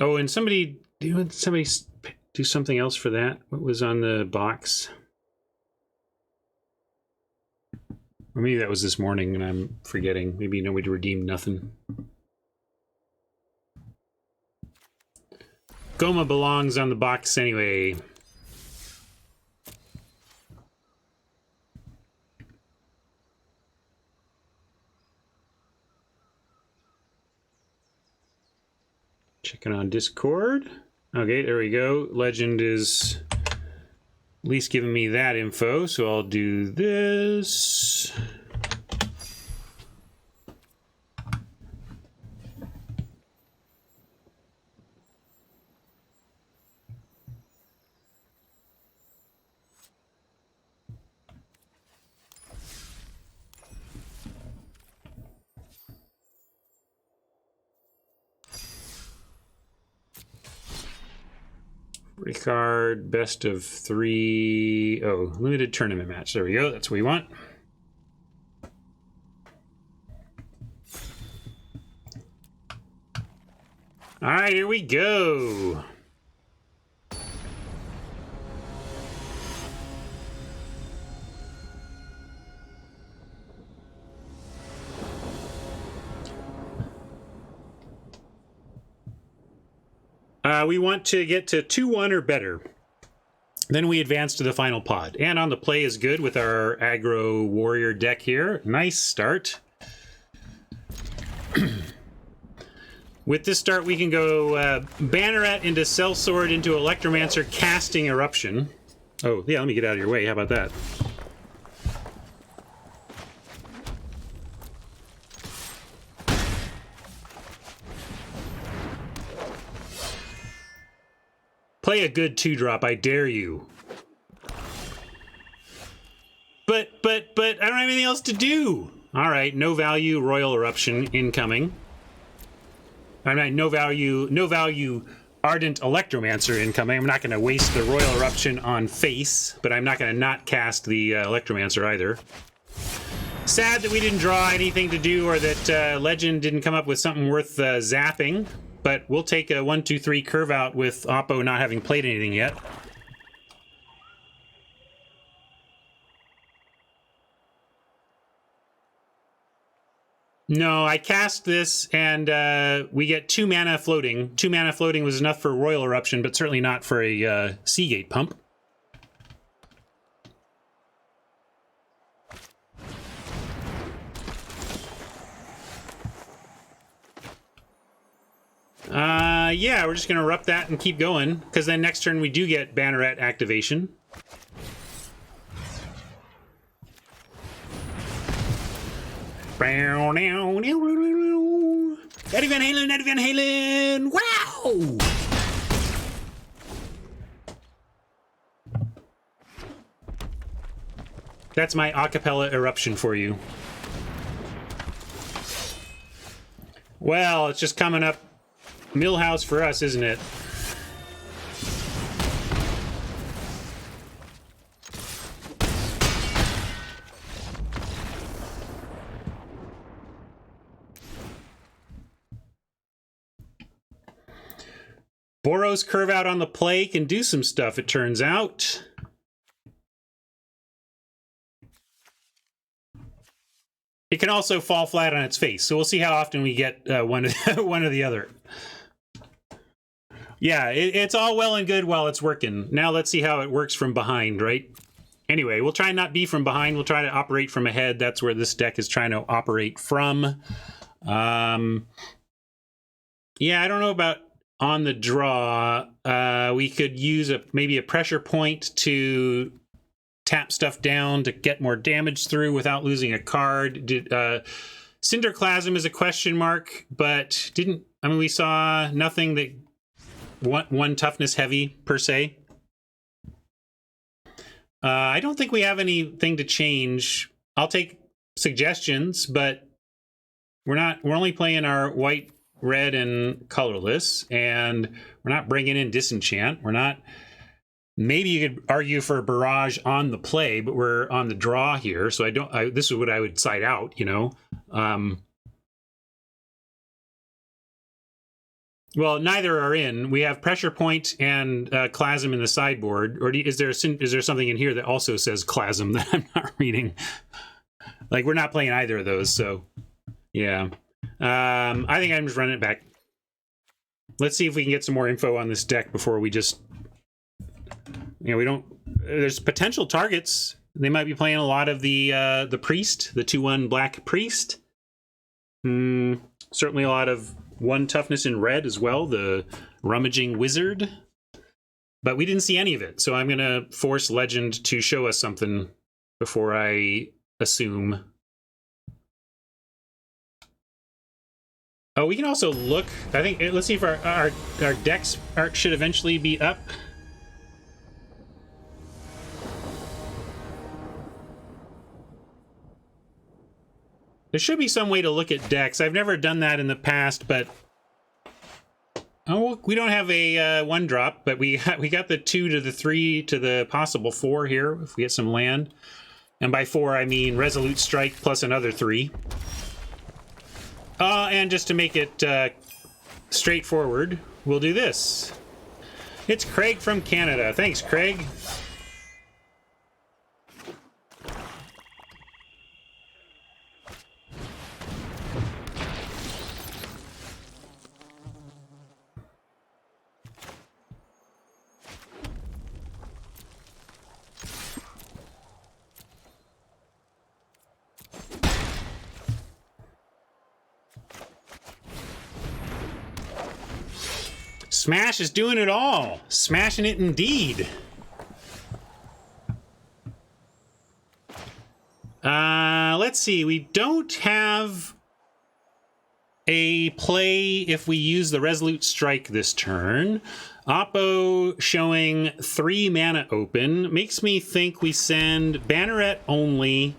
Oh, and somebody do something else for that? What was on the box? Or maybe that was this morning and I'm forgetting. Maybe nobody redeemed nothing. Goma belongs on the box anyway. Checking on Discord. Okay, there we go. Legend is at least giving me that info, so I'll do this. Ricard, best of 3. Oh, limited tournament match. There we go. That's what we want. All right, here we go. We want to get to 2-1 or better. Then we advance to the final pod. And on the play is good with our aggro warrior deck here. Nice start. With this start, we can go Banneret into Sellsword into Electromancer, casting Eruption. Oh, yeah, let me get out of your way. How about that? Play a good 2-drop, I dare you. But I don't have anything else to do. All right, no value Royal Eruption incoming. I mean, no value Ardent Electromancer incoming. I'm not going to waste the Royal Eruption on face, but I'm not going to not cast the Electromancer either. Sad that we didn't draw anything to do, or that Legend didn't come up with something worth zapping, but we'll take a 1-2-3 curve out with Oppo not having played anything yet. No, I cast this, and we get 2 mana floating. 2 mana floating was enough for Royal Eruption, but certainly not for a Seagate pump. Yeah, we're just going to erupt that and keep going, because then next turn we do get Banneret activation. Eddie Van Halen, Eddie Van Halen! Wow! That's my acapella eruption for you. Well, it's just coming up Millhouse for us, isn't it? Boros curve out on the play can do some stuff, it turns out. It can also fall flat on its face, so we'll see how often we get one or the other. Yeah, it's all well and good while it's working. Now let's see how it works from behind, right? Anyway, we'll try and not be from behind. We'll try to operate from ahead. That's where this deck is trying to operate from. Yeah, I don't know about on the draw. We could use maybe a pressure point to tap stuff down to get more damage through without losing a card. Cinderclasm is a question mark, but we saw nothing that one toughness heavy per se. I don't think we have anything to change. I'll take suggestions, but we're only playing our white, red, and colorless, and we're not bringing in disenchant. We're not. Maybe you could argue for a barrage on the play, but we're on the draw here, so this is what I would side out, you know. Well, neither are in. We have pressure point and Clasm in the sideboard. Or is there something in here that also says Clasm that I'm not reading? Like, we're not playing either of those, so yeah. I think I'm just running it back. Let's see if we can get some more info on this deck before we just... we don't... There's potential targets. They might be playing a lot of the Priest, the 2/1 Black Priest. Certainly a lot of 1 toughness in red as well, the Rummaging Wizard. But we didn't see any of it, so I'm going to force Legend to show us something before I assume. Oh, we can also look. I think, let's see if our decks should eventually be up. There should be some way to look at decks. I've never done that in the past, but we don't have a 1-drop, but we got the 2 to the 3 to the possible 4 here if we get some land. And by 4, I mean Resolute Strike plus another 3. And just to make it straightforward, we'll do this. It's Craig from Canada. Thanks, Craig. Smash is doing it all. Smashing it indeed. Let's see. We don't have a play if we use the Resolute Strike this turn. Oppo showing 3 mana open. Makes me think we send Banneret only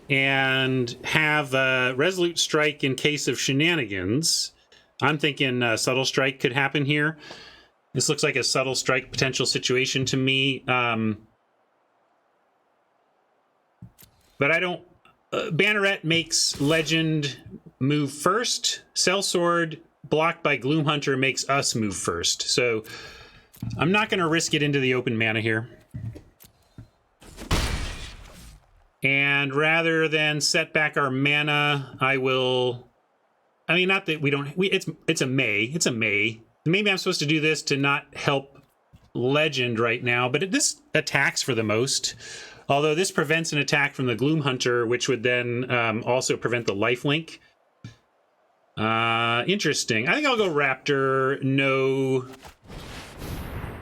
and have Resolute Strike in case of shenanigans. I'm thinking Subtle Strike could happen here. This looks like a subtle strike potential situation to me. But I don't... Banneret makes Legend move first. Sellsword, blocked by Gloomhunter, makes us move first. So I'm not going to risk it into the open mana here. And rather than set back our mana, I will... I mean, not that we don't... It's a May. It's a May. Maybe I'm supposed to do this to not help Legend right now, but this attacks for the most. Although this prevents an attack from the Gloomhunter, which would then also prevent the lifelink. Interesting. I think I'll go Raptor, no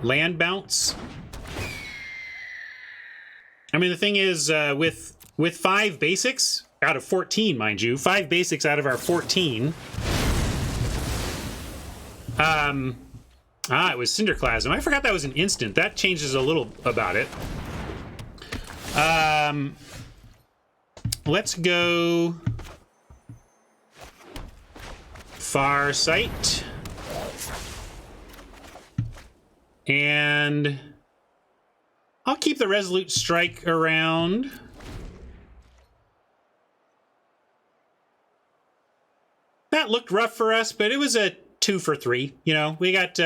land bounce. I mean, the thing is, with 5 basics out of 14, mind you, 5 basics out of our 14. It was Cinderclasm. I forgot that was an instant. That changes a little about it. Let's go Farsight. And I'll keep the Resolute Strike around. That looked rough for us, but it was a 2 for 3. You know, we got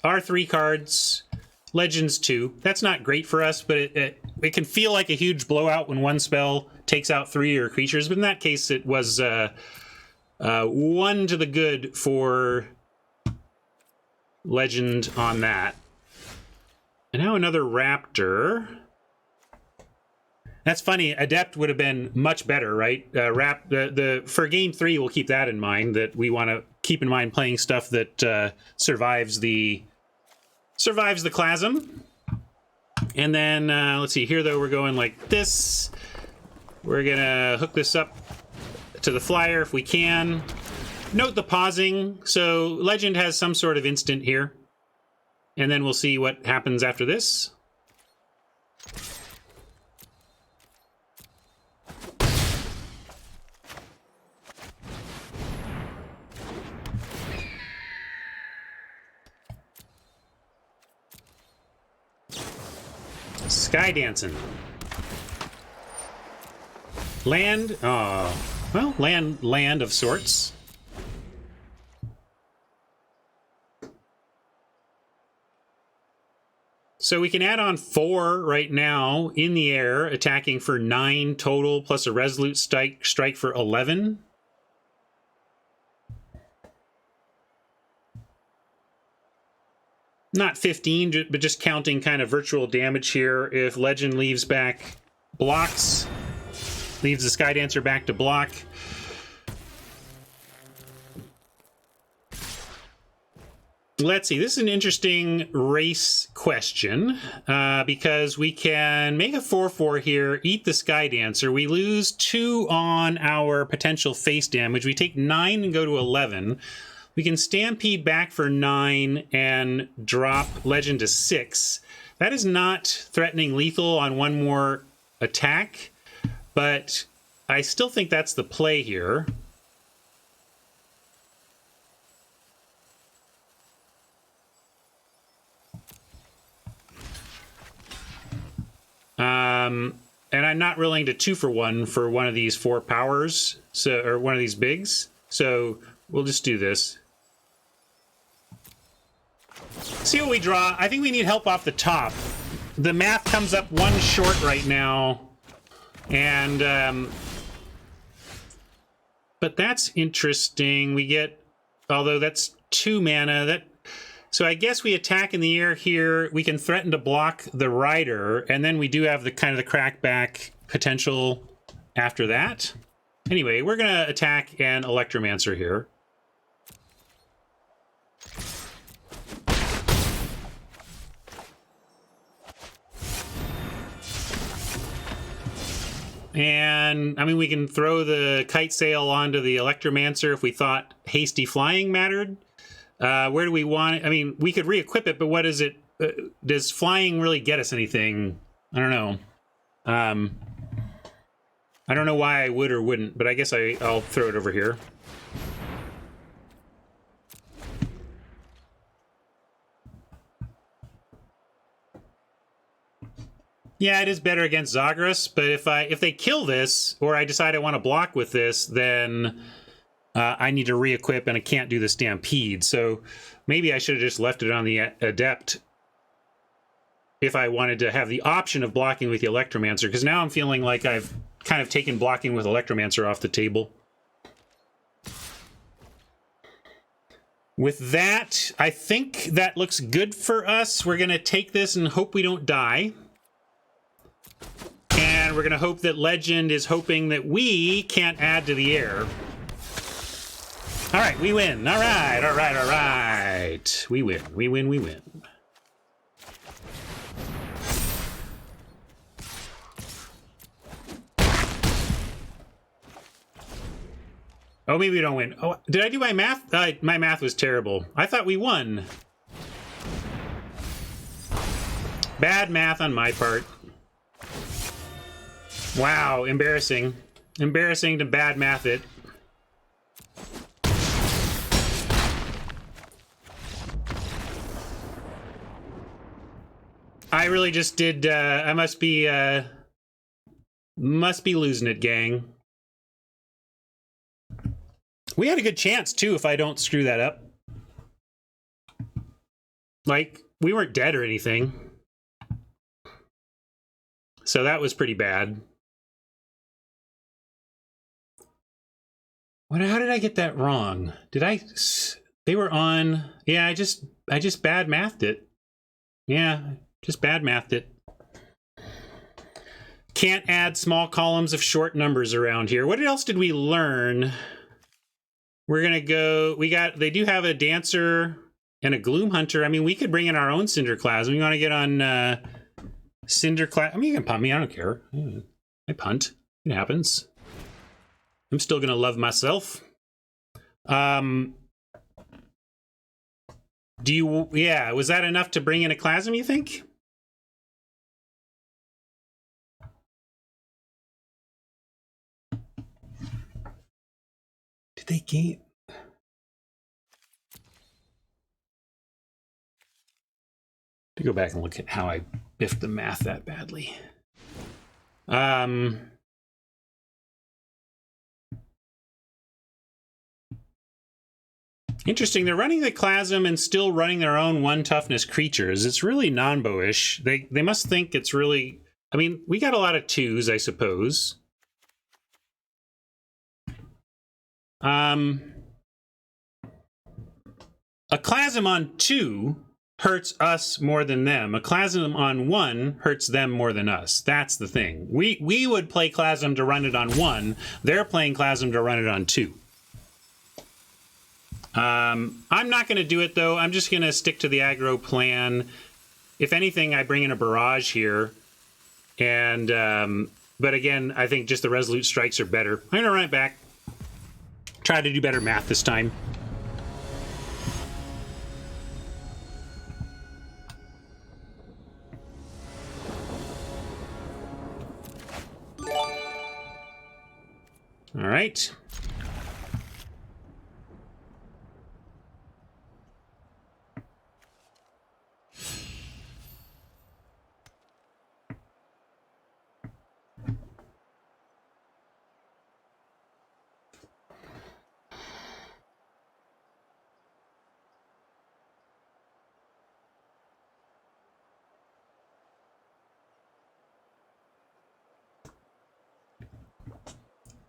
our 3 cards, Legends 2. That's not great for us, but it can feel like a huge blowout when one spell takes out 3 of your creatures. But in that case, it was 1 to the good for Legend on that. And now another Raptor. That's funny. Adept would have been much better, right? For game 3, we'll keep that in mind. That we want to keep in mind playing stuff that survives the Clasm. And then let's see here. Though we're going like this. We're gonna hook this up to the flyer if we can. Note the pausing. So Legend has some sort of instant here, and then we'll see what happens after this. Sky Dancing. Land, well, land of sorts. So we can add on 4 right now in the air, attacking for 9 total, plus a Resolute Strike for 11. Not 15, but just counting kind of virtual damage here. If Legend leaves back blocks, leaves the Sky Dancer back to block. Let's see, this is an interesting race question, because we can make a 4/4 here, eat the Sky Dancer. We lose 2 on our potential face damage. We take 9 and go to 11. We can Stampede back for 9 and drop Legend to 6. That is not threatening lethal on 1 more attack, but I still think that's the play here. And I'm not willing to 2-for-1 for one of these 4 powers, or one of these bigs. So we'll just do this. See what we draw. I think we need help off the top. The math comes up 1 short right now. And, but that's interesting. We get, although that's 2 mana, so I guess we attack in the air here. We can threaten to block the Rider, and then we do have the kind of the crackback potential after that. Anyway, we're gonna attack an Electromancer here. And, I mean, we can throw the Kite Sail onto the Electromancer if we thought hasty flying mattered. Where do we want it? I mean, we could re-equip it, but what is it? Does flying really get us anything? I don't know. I don't know why I would or wouldn't, but I guess I'll throw it over here. Yeah, it is better against Zagras, but if they kill this, or I decide I want to block with this, then I need to re-equip, and I can't do the Stampede. So maybe I should have just left it on the Adept if I wanted to have the option of blocking with the Electromancer, because now I'm feeling like I've kind of taken blocking with Electromancer off the table. With that, I think that looks good for us. We're going to take this and hope we don't die. And we're going to hope that Legend is hoping that we can't add to the air. All right, we win. All right, all right, all right. We win, we win, we win. Oh, maybe we don't win. Oh, did I do my math? My math was terrible. I thought we won. Bad math on my part. Wow, embarrassing. Embarrassing to bad math it. I really just did, I must be losing it, gang. We had a good chance, too, if I don't screw that up. Like, we weren't dead or anything. So that was pretty bad. How did I get that wrong? They were on, yeah, I just bad mathed it. Yeah, just bad mathed it. Can't add small columns of short numbers around here. What else did we learn? We're gonna go, they do have a Dancer and a Gloom Hunter. I mean, we could bring in our own Cinderclasm. We want to get on Cinderclasm. I mean, you can punt me, I don't care. I punt, it happens. I'm still gonna love myself. Was that enough to bring in a Clasm, you think? Did they gain? To go back and look at how I biffed the math that badly. Interesting. They're running the Clasm and still running their own 1 toughness creatures. It's really non-bowish. They must think it's really. I mean, we got a lot of 2s, I suppose. A Clasm on 2 hurts us more than them. A Clasm on 1 hurts them more than us. That's the thing. We would play Clasm to run it on 1. They're playing Clasm to run it on 2. I'm not going to do it, though. I'm just going to stick to the aggro plan. If anything, I bring in a Barrage here. And, but again, I think just the Resolute Strikes are better. I'm going to run it back. Try to do better math this time. All right.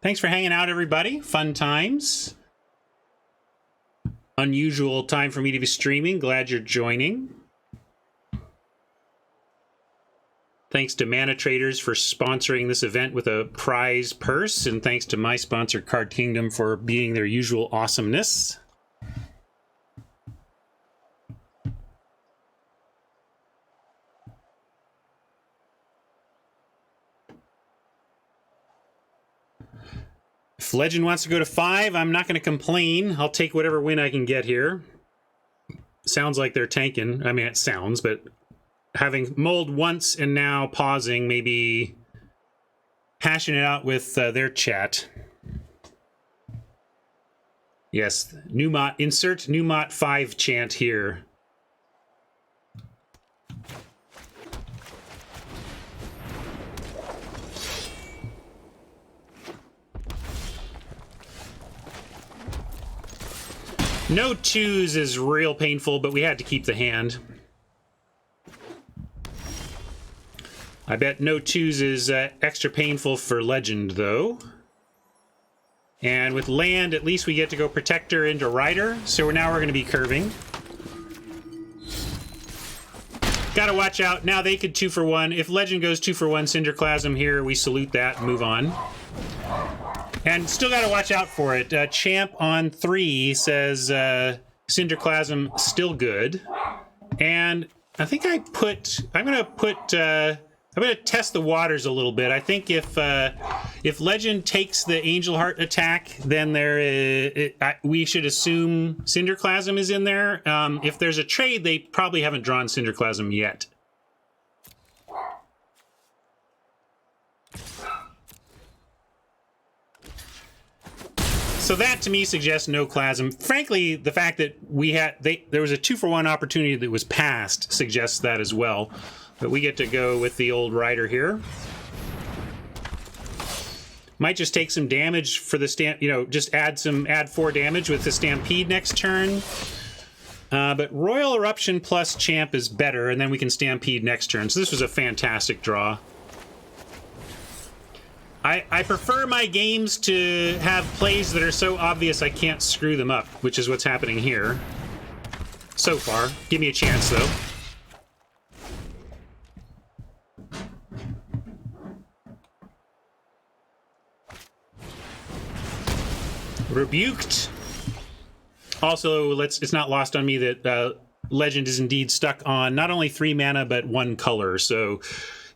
Thanks for hanging out, everybody. Fun times. Unusual time for me to be streaming. Glad you're joining. Thanks to Mana Traders for sponsoring this event with a prize purse, and thanks to my sponsor, Card Kingdom, for being their usual awesomeness. If Legend wants to go to 5, I'm not going to complain. I'll take whatever win I can get here. Sounds like they're tanking. I mean, it sounds, but having mulled once and now pausing, maybe hashing it out with their chat. Yes, Newmont, insert Newmont 5 chant here. No twos is real painful, but we had to keep the hand. I bet no twos is extra painful for Legend, though. And with land, at least we get to go Protector into Rider, so now we're going to be curving. Gotta watch out. Now they could 2 for 1. If Legend goes 2 for 1 Cinderclasm here, we salute that and move on. And still gotta watch out for it. Champ on 3 says Cinderclasm still good. And I think I'm gonna test the waters a little bit. I think if Legend takes the Angel Heart attack, then we should assume Cinderclasm is in there. If there's a trade, they probably haven't drawn Cinderclasm yet. So that to me suggests no Clasm. Frankly, the fact that there was a 2 for 1 opportunity that was passed suggests that as well. But we get to go with the old Rider here. Might just take some damage for the just add 4 damage with the Stampede next turn. But Royal Eruption plus Champ is better, and then we can Stampede next turn. So this was a fantastic draw. I prefer my games to have plays that are so obvious I can't screw them up, which is what's happening here. So far. Give me a chance, though. Rebuked. Also, it's not lost on me that Legend is indeed stuck on not only 3 mana, but 1 color. So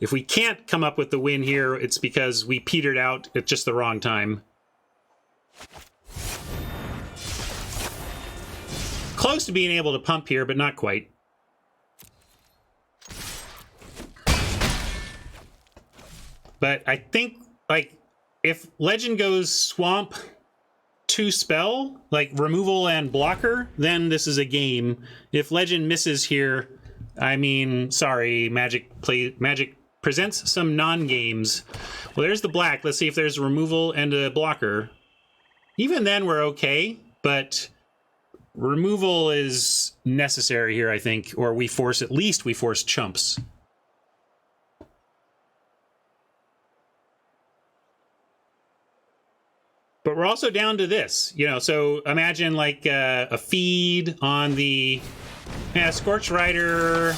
if we can't come up with the win here, it's because we petered out at just the wrong time. Close to being able to pump here, but not quite. But I think, like, if Legend goes Swamp 2 spell, like removal and blocker, then this is a game. If Legend misses here, I mean, sorry, Magic presents some non-games. Well, there's the black. Let's see if there's removal and a blocker. Even then, we're okay, but removal is necessary here, I think, or at least we force chumps. But we're also down to this, so imagine like a feed on the Scorch Rider.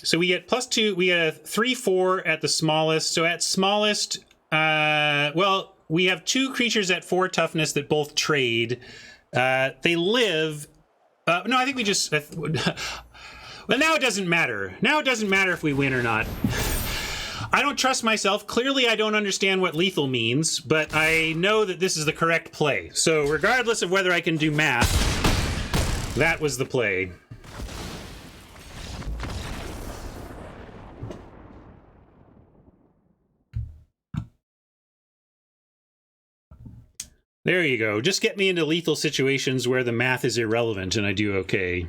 So we get +2, we get a 3/4 at the smallest. So at smallest, well, we have 2 creatures at 4 toughness that both trade. They live. No, I think we just. Well, now it doesn't matter. Now it doesn't matter if we win or not. I don't trust myself. Clearly, I don't understand what lethal means, but I know that this is the correct play. So regardless of whether I can do math, that was the play. There you go. Just get me into lethal situations where the math is irrelevant and I do okay.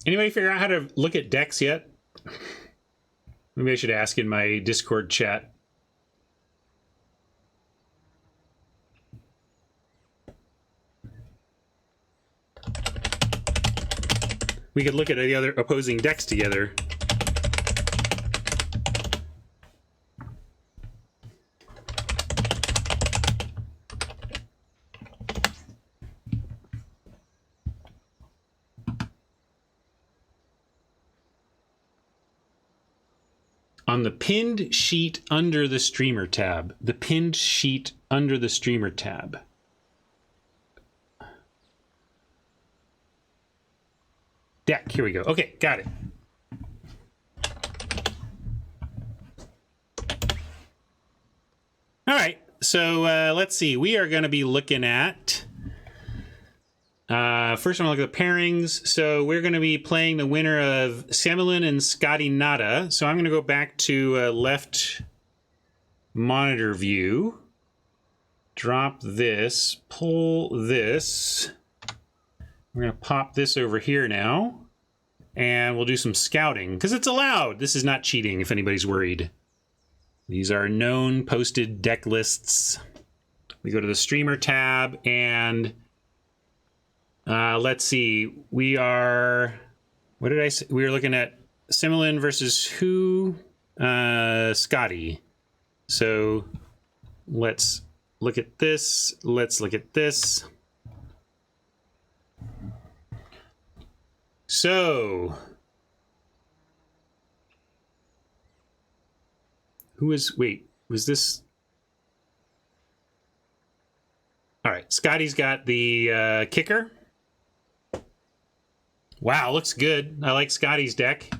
Anybody figure out how to look at decks yet? Maybe I should ask in my Discord chat. We could look at the other opposing decks together. On the pinned sheet under the streamer tab. The pinned sheet under the streamer tab. Deck, here we go. Okay, got it. All right, So let's see. We are going to be looking at... first, I'm going to look at the pairings. So we're going to be playing the winner of Semilin and Scotty Nada. So I'm going to go back to left monitor view. Drop this. Pull this. We're going to pop this over here now. And we'll do some scouting, because it's allowed. This is not cheating, if anybody's worried. These are known posted deck lists. We go to the streamer tab, and let's see. We are... What did I say? We were looking at Semilin versus who? Scotty. So let's look at this. Let's look at this. So, who is, wait, was this? All right, Scotty's got the kicker. Wow, looks good. I like Scotty's deck.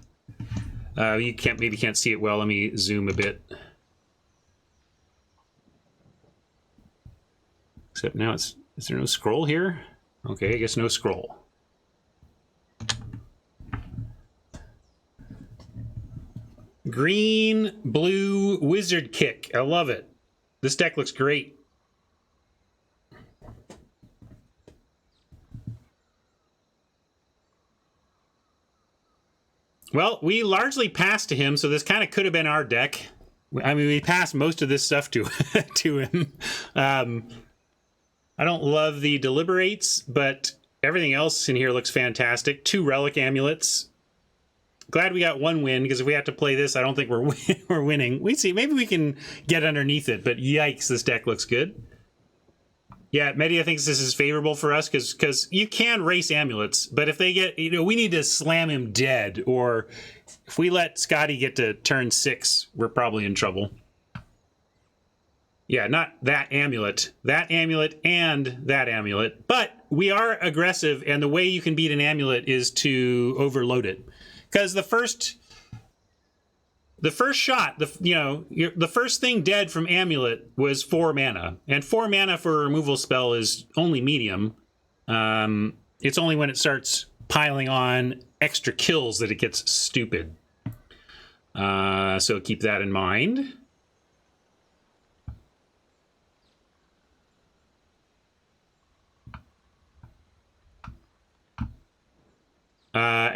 You maybe can't see it well. Let me zoom a bit. Except now is there no scroll here? Okay, I guess no scroll. Green, blue, wizard kick. I love it. This deck looks great. Well, we largely passed to him, so this kind of could have been our deck. I mean, we passed most of this stuff to, to him. I don't love the deliberates, but everything else in here looks fantastic. 2 relic amulets. Glad we got 1 win, because if we have to play this, I don't think we're winning. We see, maybe we can get underneath it, but yikes, this deck looks good. Yeah, Media thinks this is favorable for us, because you can race amulets, but if they get, we need to slam him dead, or if we let Scotty get to turn 6, we're probably in trouble. Yeah, not that amulet and that amulet, but we are aggressive, and the way you can beat an amulet is to overload it. Because the first shot, the first thing dead from Amulet was 4 mana. And 4 mana for a removal spell is only medium. It's only when it starts piling on extra kills that it gets stupid. So keep that in mind.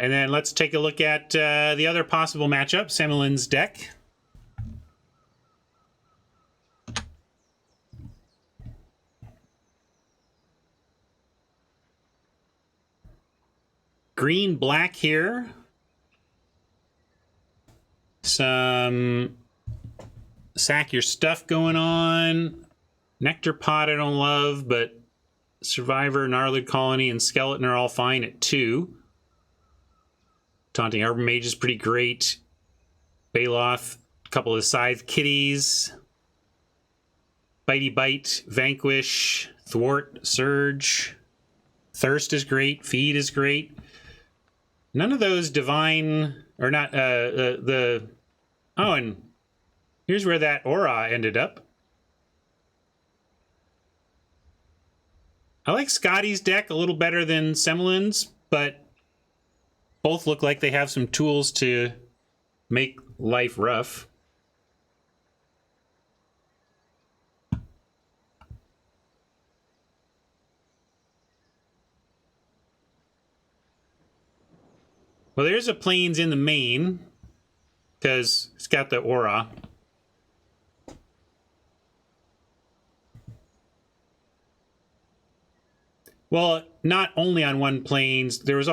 And then let's take a look at the other possible matchup, Semilin's deck. Green, black here. Some sack your stuff going on. Nectar Pot I don't love, but Survivor, Gnarlid Colony, and Skeleton are all fine at 2. Taunting Arbor Mage is pretty great. Baloth, a couple of Scythe Kitties. Bitey Bite, Vanquish, Thwart, Surge. Thirst is great. Feed is great. None of those divine, or not, oh, and here's where that aura ended up. I like Scotty's deck a little better than Semilin's, but both look like they have some tools to make life rough. Well, there's a Plains in the main, because it's got the aura. Well, not only on one Plains, there was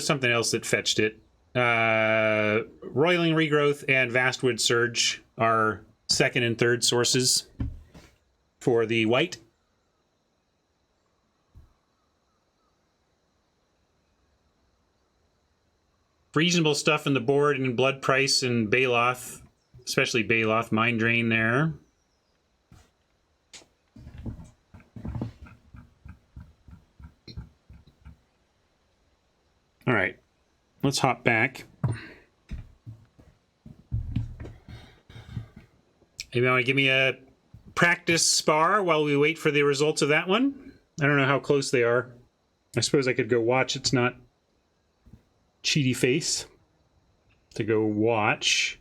something else that fetched it. Roiling Regrowth and Vastwood Surge are second and third sources for the white. Reasonable stuff in the board and Blood Price and Baloth, especially Baloth, Mind Drain there. All right, let's hop back. Maybe want to give me a practice spar while we wait for the results of that one. I don't know how close they are. I suppose I could go watch. It's not cheaty face to go watch.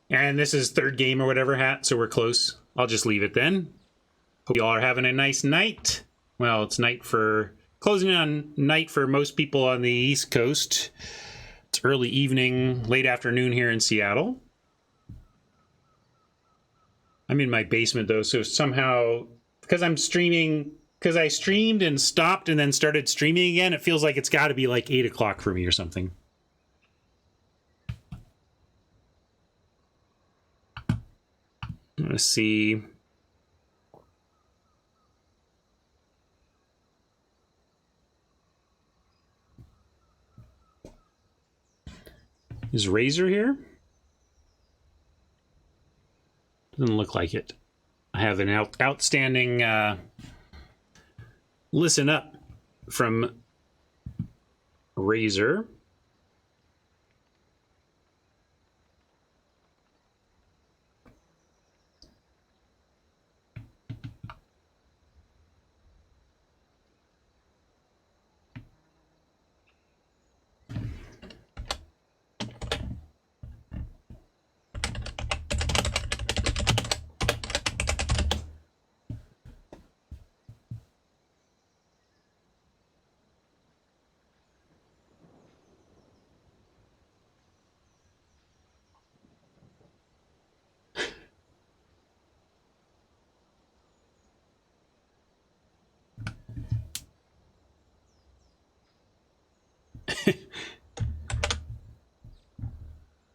And this is third game or whatever hat, so we're close. I'll just leave it then. Hope you all are having a nice night. Well, it's night for... closing on night for most people on the East Coast. It's early evening, late afternoon here in Seattle. I'm in my basement, though, so somehow... because I'm streaming... because I streamed and stopped and then started streaming again, it feels like it's got to be like 8 o'clock for me or something. Let's see. Is Razor here? Doesn't look like it. I have an outstanding listen up from Razor.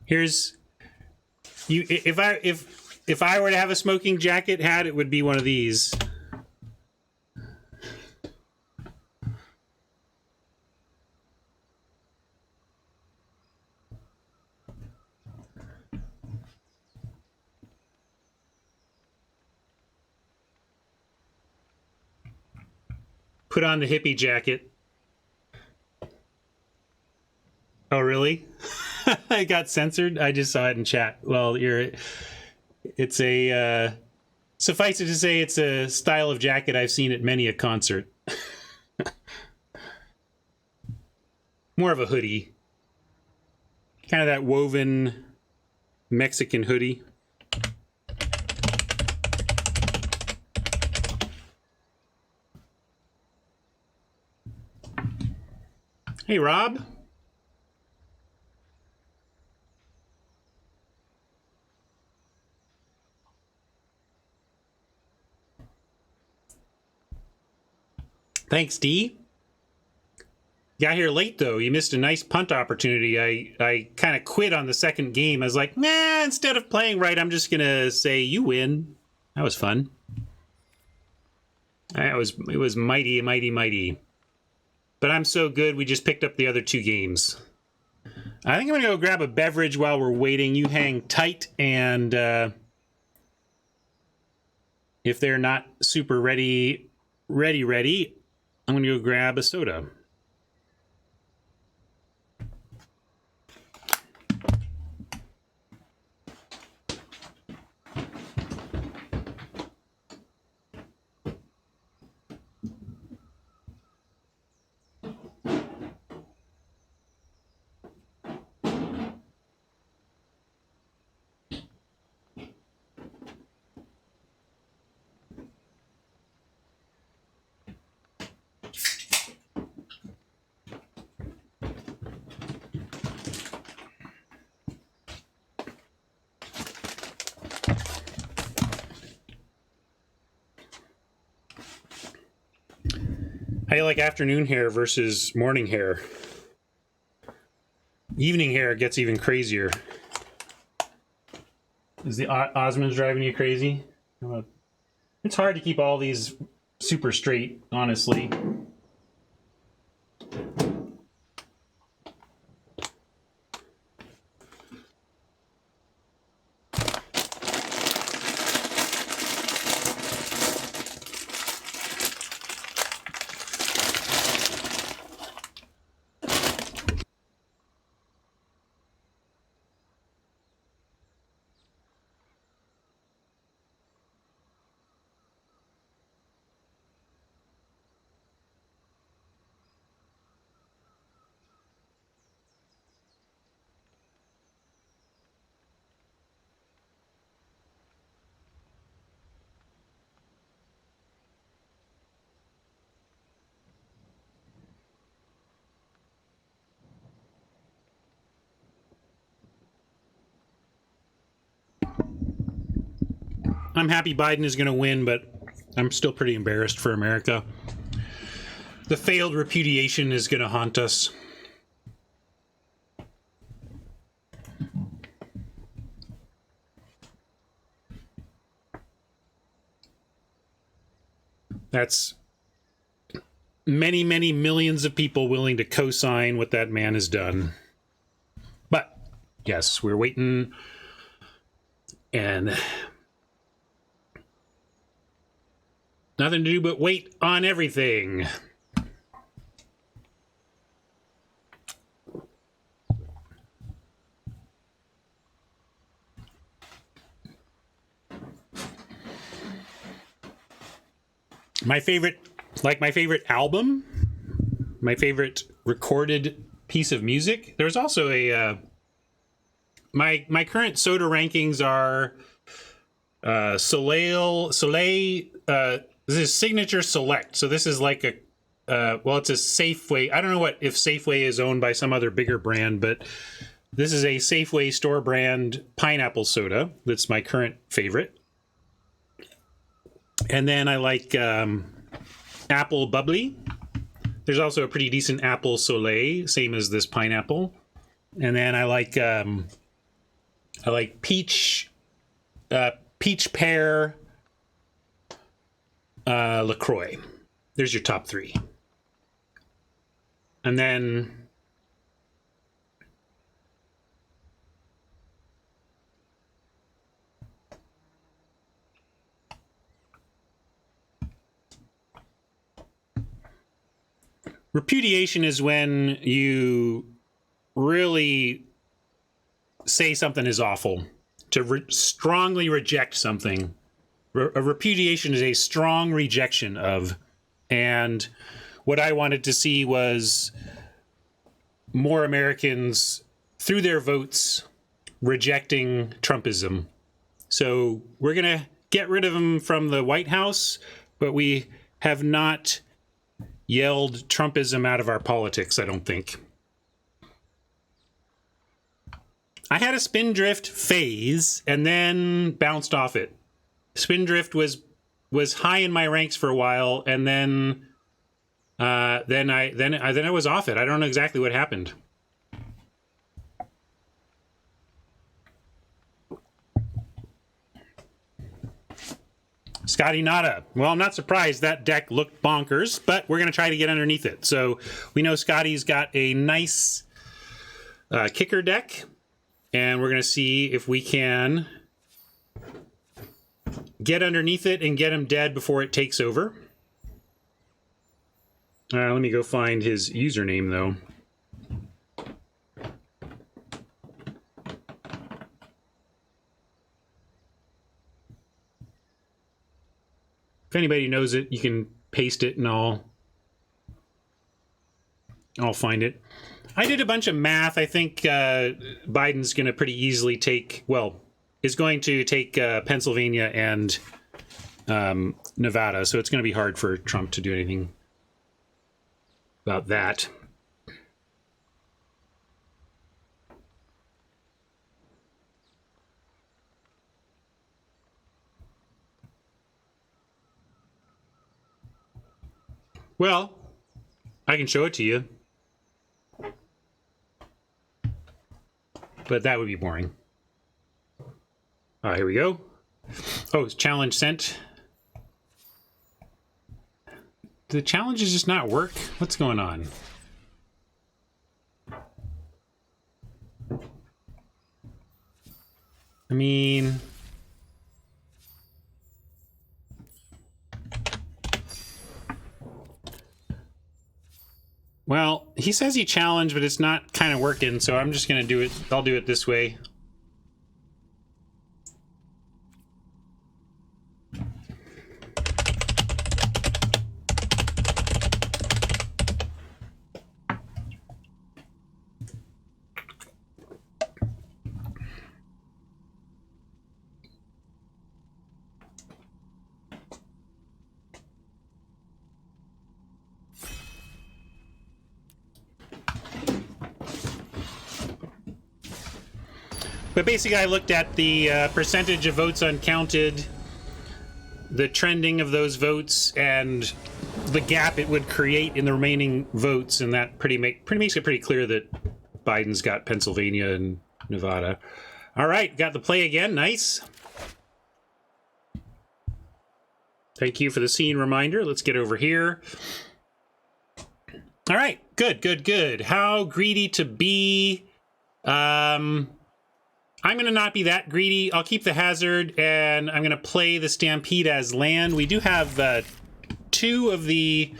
Here's you. If I were to have a smoking jacket hat, it would be one of these. Put on the hippie jacket. Oh, really? I got censored. I just saw it in chat. Well, it's a, suffice it to say, it's a style of jacket I've seen at many a concert. More of a hoodie. Kind of that woven Mexican hoodie. Hey, Rob. Thanks, D. Got here late, though. You missed a nice punt opportunity. I kind of quit on the second game. I was like, nah, instead of playing right, I'm just going to say you win. That was fun. It was mighty, mighty, mighty. But I'm so good, we just picked up the other two games. I think I'm going to go grab a beverage while we're waiting. You hang tight, and if they're not super ready, I'm going to go grab a soda. How do you like afternoon hair versus morning hair? Evening hair gets even crazier. Is the Osmonds driving you crazy? It's hard to keep all these super straight, honestly. I'm happy Biden is going to win, but I'm still pretty embarrassed for America. The failed repudiation is going to haunt us. That's many, many millions of people willing to co-sign what that man has done. But, yes, we're waiting, and nothing to do but wait on everything. My favorite album, my favorite recorded piece of music. There's also a my current soda rankings are Soleil. This is Signature Select. So this is like a well, it's a Safeway. I don't know if Safeway is owned by some other bigger brand, but this is a Safeway store brand pineapple soda. That's my current favorite. And then I like apple bubbly. There's also a pretty decent apple Soleil, same as this pineapple. And then I like peach pear LaCroix. There's your top three. And then repudiation is when you really say something is awful, to strongly reject something. A repudiation is a strong rejection of, and what I wanted to see was more Americans, through their votes, rejecting Trumpism. So we're going to get rid of him from the White House, but we have not yelled Trumpism out of our politics, I don't think. I had a Spindrift phase and then bounced off it. Spindrift was high in my ranks for a while, and then I was off it. I don't know exactly what happened. Scotty Nada. Well, I'm not surprised that deck looked bonkers, but we're going to try to get underneath it. So we know Scotty's got a nice kicker deck, and we're going to see if we can get underneath it and get him dead before it takes over. Let me go find his username, though. If anybody knows it, you can paste it and I'll find it. I did a bunch of math. I think Biden's going to pretty easily is going to take Pennsylvania and Nevada, so it's going to be hard for Trump to do anything about that. Well, I can show it to you, but that would be boring. All right, here we go. Oh, challenge sent. the challenges just not work? What's going on? I mean... Well, he says he challenged, but it's not kind of working, so I'm just gonna do it. I'll do it this way. But basically, I looked at the percentage of votes uncounted, the trending of those votes, and the gap it would create in the remaining votes, and that makes it pretty clear that Biden's got Pennsylvania and Nevada. All right, got the play again. Nice. Thank you for the scene reminder. Let's get over here. All right, good, good, good. How greedy to be? I'm going to not be that greedy. I'll keep the hazard, and I'm going to play the Stampede as land. We do have 2 of the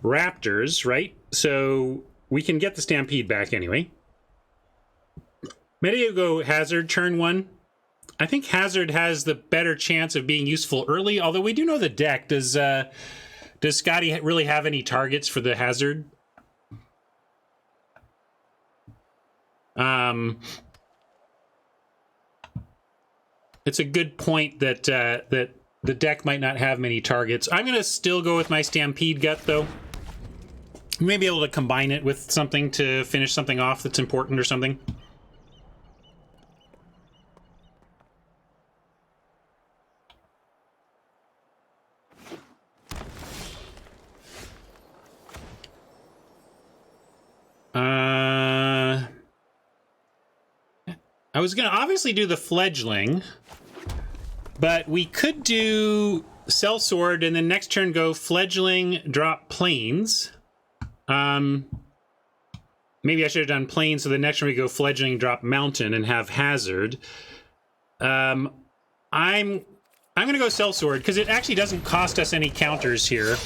Raptors, right? So we can get the Stampede back anyway. Maybe you go hazard turn 1. I think hazard has the better chance of being useful early, although we do know the deck. Does Scotty really have any targets for the hazard? It's a good point that that the deck might not have many targets. I'm going to still go with my Stampede gut, though. We may be able to combine it with something to finish something off that's important or something. I was going to obviously do the Fledgling, but we could do Sellsword and then next turn go Fledgling, drop Plains. Maybe I should have done Plains, so the next turn we go Fledgling, drop Mountain and have Hazard. I'm going to go Sellsword because it actually doesn't cost us any counters here.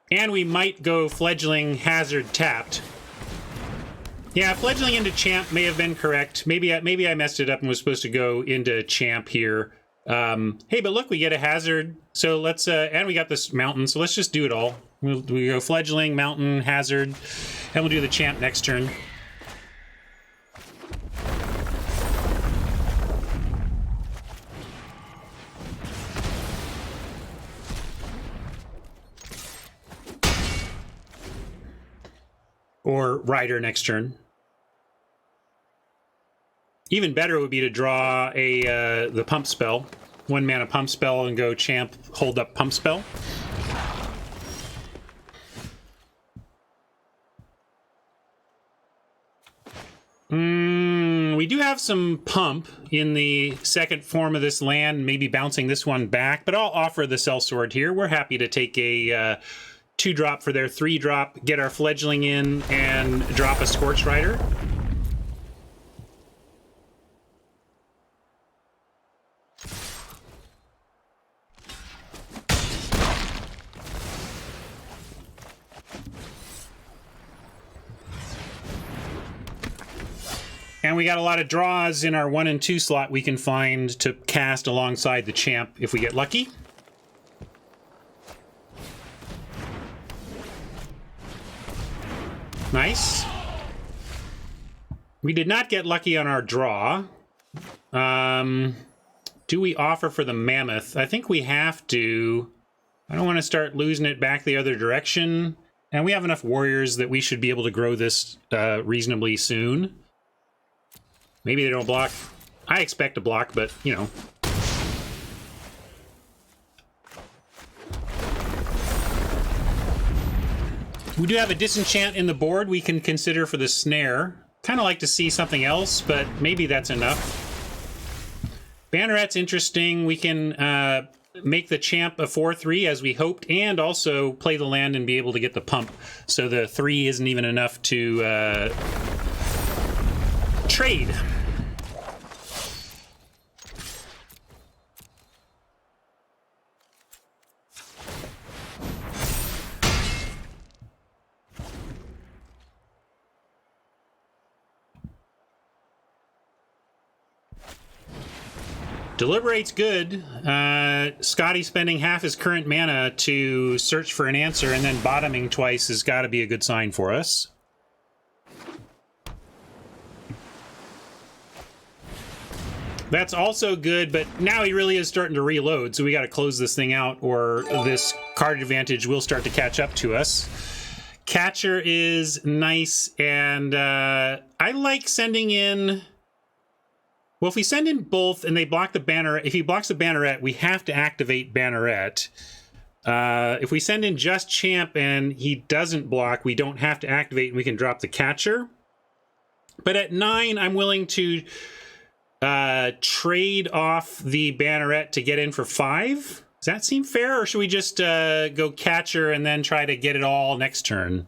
And we might go Fledgling, Hazard, tapped. Yeah, Fledgling into Champ may have been correct. Maybe I messed it up and was supposed to go into Champ here. Hey, but look, we get a Hazard. So let's, and we got this Mountain, so let's just do it all. We go Fledgling, Mountain, Hazard, and we'll do the Champ next turn. Or Rider next turn. Even better would be to draw a the Pump Spell. 1 mana Pump Spell and go Champ, hold up Pump Spell. We do have some Pump in the second form of this land, maybe bouncing this one back, but I'll offer the Sellsword here. We're happy to take a 2-drop for their 3-drop, get our Fledgling in, and drop a Scorched Rider. And we got a lot of draws in our 1 and 2 slot we can find to cast alongside the Champ if we get lucky. Nice. We did not get lucky on our draw. Do we offer for the Mammoth? I think we have to. I don't want to start losing it back the other direction. And we have enough warriors that we should be able to grow this reasonably soon. Maybe they don't block. I expect a block, but, you know. We do have a disenchant in the board we can consider for the snare. Kind of like to see something else, but maybe that's enough. Banneret's interesting. We can make the champ a 4-3 as we hoped, and also play the land and be able to get the pump. So the 3 isn't even enough to trade. Deliberate's good. Scotty spending half his current mana to search for an answer and then bottoming twice has got to be a good sign for us. That's also good, but now he really is starting to reload, so we got to close this thing out or this card advantage will start to catch up to us. Catcher is nice, and I like sending in... Well, if we send in both and they block the Banneret, if he blocks the Banneret, we have to activate Banneret. If we send in just Champ and he doesn't block, we don't have to activate and we can drop the Catcher. But at 9, I'm willing to trade off the Banneret to get in for 5. Does that seem fair, or should we just go Catcher and then try to get it all next turn?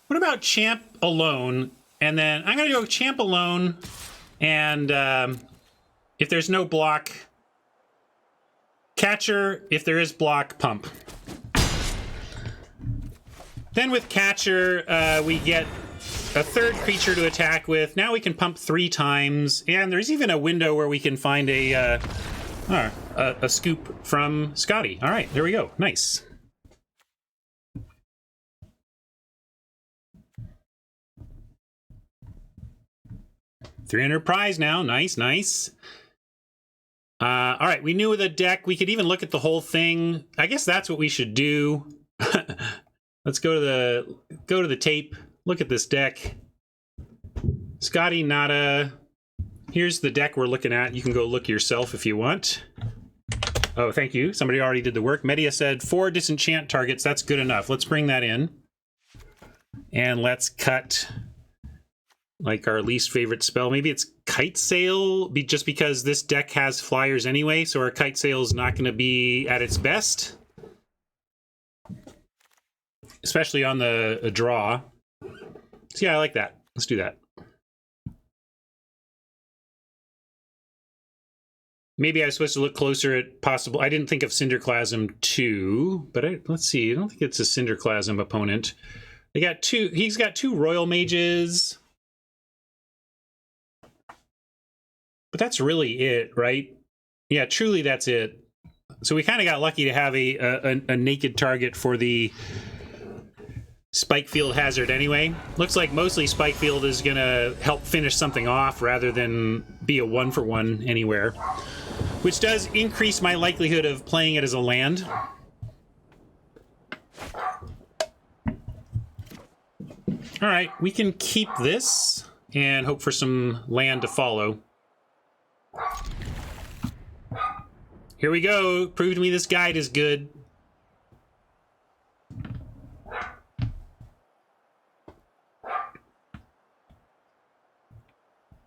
What about Champ alone? And then I'm going to go Champ alone. And if there's no block, Catcher. If there is block, Pump. Then with Catcher, we get a third creature to attack with. Now we can pump 3 times. And there's even a window where we can find a scoop from Scotty. All right, there we go. Nice. 300 prize now. Nice, nice. All right, we knew the deck. We could even look at the whole thing. I guess that's what we should do. Let's go to the tape. Look at this deck. Scotty Nada. Here's the deck we're looking at. You can go look yourself if you want. Oh, thank you. Somebody already did the work. Media said 4 disenchant targets. That's good enough. Let's bring that in. And let's cut like our least favorite spell. Maybe it's Kite Sail, just because this deck has flyers anyway, so our Kite Sail is not going to be at its best. Especially on the draw. So yeah, I like that. Let's do that. Maybe I was supposed to look closer at possible... I didn't think of Cinderclasm 2, but let's see. I don't think it's a Cinderclasm opponent. They got 2... He's got 2 Royal Mages. But that's really it, right? Yeah, truly that's it. So we kind of got lucky to have a naked target for the Spikefield Hazard anyway. Looks like mostly Spikefield is going to help finish something off rather than be a 1-for-1 anywhere. Which does increase my likelihood of playing it as a land. All right, we can keep this and hope for some land to follow. Here we go. Prove to me this guide is good.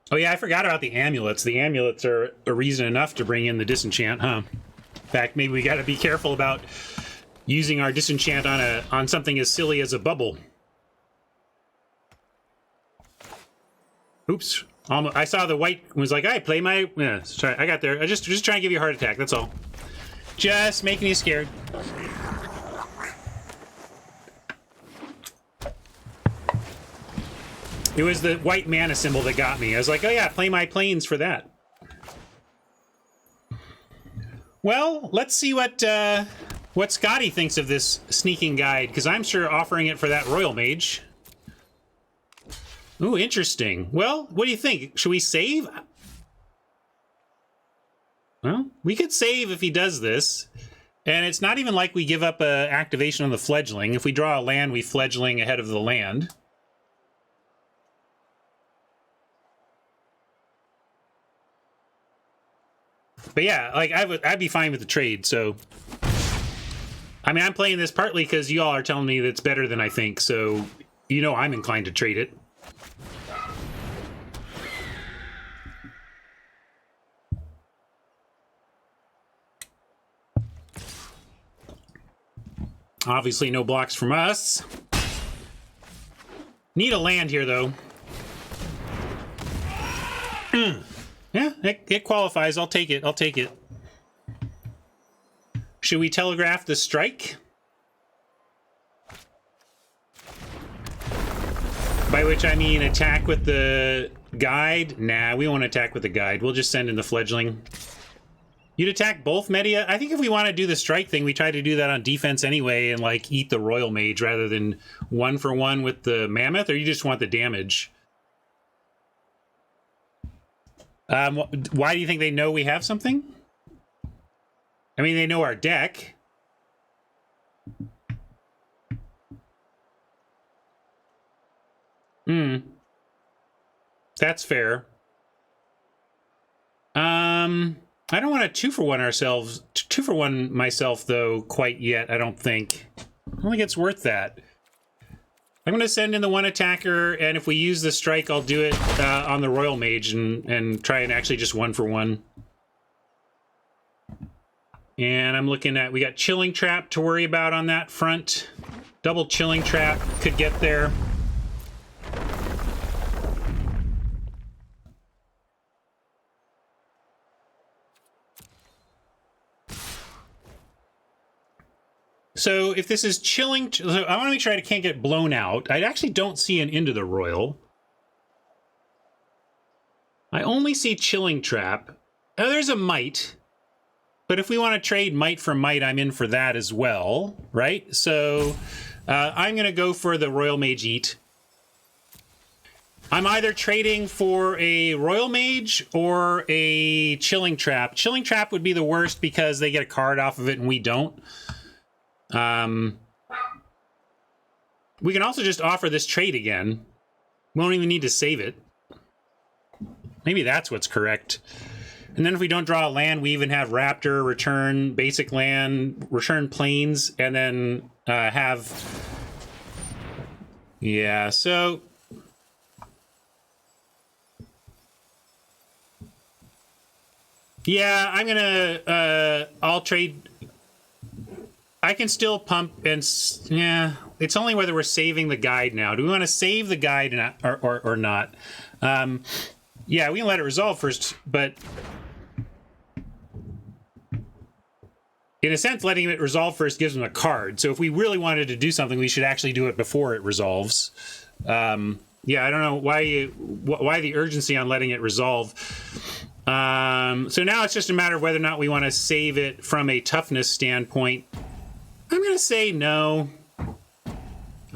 Oh yeah, I forgot about the amulets. The amulets are a reason enough to bring in the disenchant, huh? In fact, maybe we got to be careful about using our disenchant on something as silly as a bubble. Oops. I saw the white was like, I play my... Yeah, sorry, I got there. I just trying to give you a heart attack, that's all. Just making you scared. It was the white mana symbol that got me. I was like, oh yeah, play my planes for that. Well, let's see what Scotty thinks of this sneaking guide, because I'm sure offering it for that Royal Mage. Ooh, interesting. Well, what do you think? Should we save? Well, we could save if he does this. And it's not even like we give up an activation on the Fledgling. If we draw a land, we Fledgling ahead of the land. But yeah, like I'd be fine with the trade, so... I mean, I'm playing this partly because you all are telling me that it's better than I think, so you know I'm inclined to trade it. Obviously no blocks from us. Need a land here, though. Yeah, it qualifies. I'll take it. I'll take it. Should we telegraph the strike? By which I mean attack with the guide? Nah, we won't attack with the guide. We'll just send in the fledgling. You'd attack both Media? I think if we want to do the strike thing, we try to do that on defense anyway and, like, eat the Royal Mage rather than 1-for-1 with the Mammoth, or you just want the damage? Why do you think they know we have something? I mean, they know our deck. That's fair. I don't want to 2-for-1 myself though quite yet. I don't think it's worth that. I'm going to send in the one attacker, and if we use the strike, I'll do it on the Royal Mage and try and actually just 1-for-1. And I'm looking at, we got Chilling Trap to worry about on that front. Double Chilling Trap could get there. So if this is chilling, so I want to make sure I can't get blown out. I actually don't see an into the Royal. I only see Chilling Trap. Oh, there's a Might. But if we want to trade Might for Might, I'm in for that as well, right? So I'm going to go for the Royal Mage Eat. I'm either trading for a Royal Mage or a Chilling Trap. Chilling Trap would be the worst because they get a card off of it and we don't. We can also just offer this trade again. We won't even need to save it. Maybe that's what's correct. And then if we don't draw a land, we even have Raptor, return basic land, return plains, and then have... Yeah, so... Yeah, I'm gonna... I'll trade... I can still pump and... Yeah, it's only whether we're saving the guide now. Do we want to save the guide or not? Yeah, we can let it resolve first, but... In a sense, letting it resolve first gives them a card. So if we really wanted to do something, we should actually do it before it resolves. Yeah, I don't know why the urgency on letting it resolve. So now it's just a matter of whether or not we want to save it from a toughness standpoint. I'm going to say no.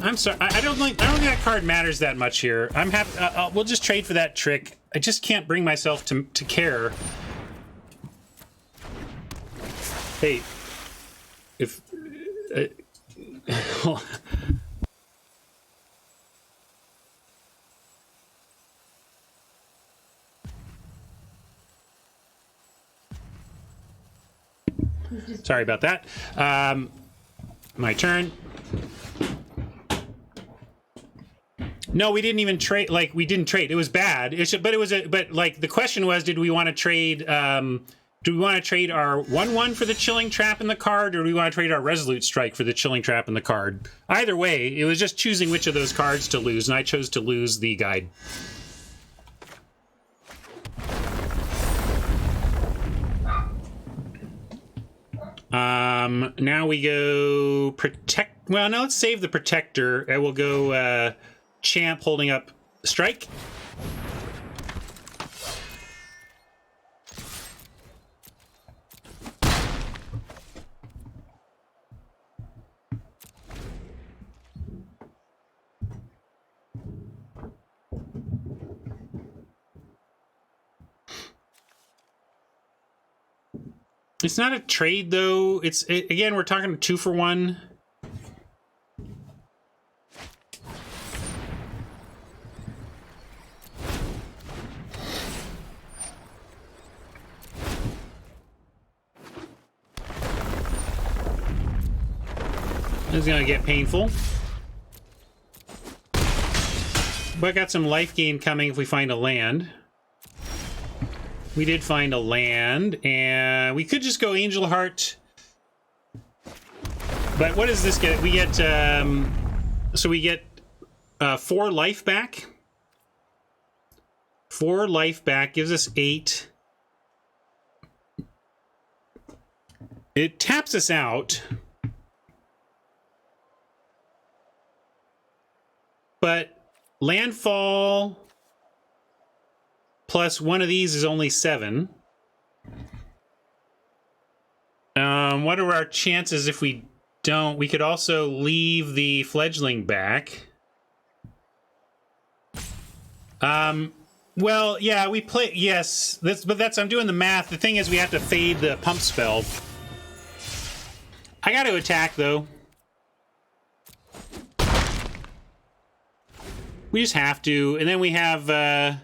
I'm sorry. I don't think that card matters that much here. I'm happy. We'll just trade for that trick. I just can't bring myself to care. Hey, if... Sorry about that. My turn. No, we didn't even trade. Like, we didn't trade. It was bad. But like the question was, did we want to trade? Do we want to trade our 1/1 for the Chilling Trap in the card, or do we want to trade our Resolute Strike for the Chilling Trap in the card? Either way, it was just choosing which of those cards to lose, and I chose to lose the guide. Now we go Protect. Well, no, let's save the Protector. And we'll go Champ holding up Strike. It's not a trade, though. Again, we're talking 2-for-1. This is going to get painful. But I got some life gain coming if we find a land. We did find a land, and we could just go Angel Heart. But what does this get? We get, so we get 4 life back. 4 life back gives us 8. It taps us out. But landfall plus one of these is only 7. What are our chances if we don't? We could also leave the fledgling back. Well, yeah, we play. Yes, but I'm doing the math. The thing is, we have to fade the pump spell. I got to attack though. We just have to, and then we have.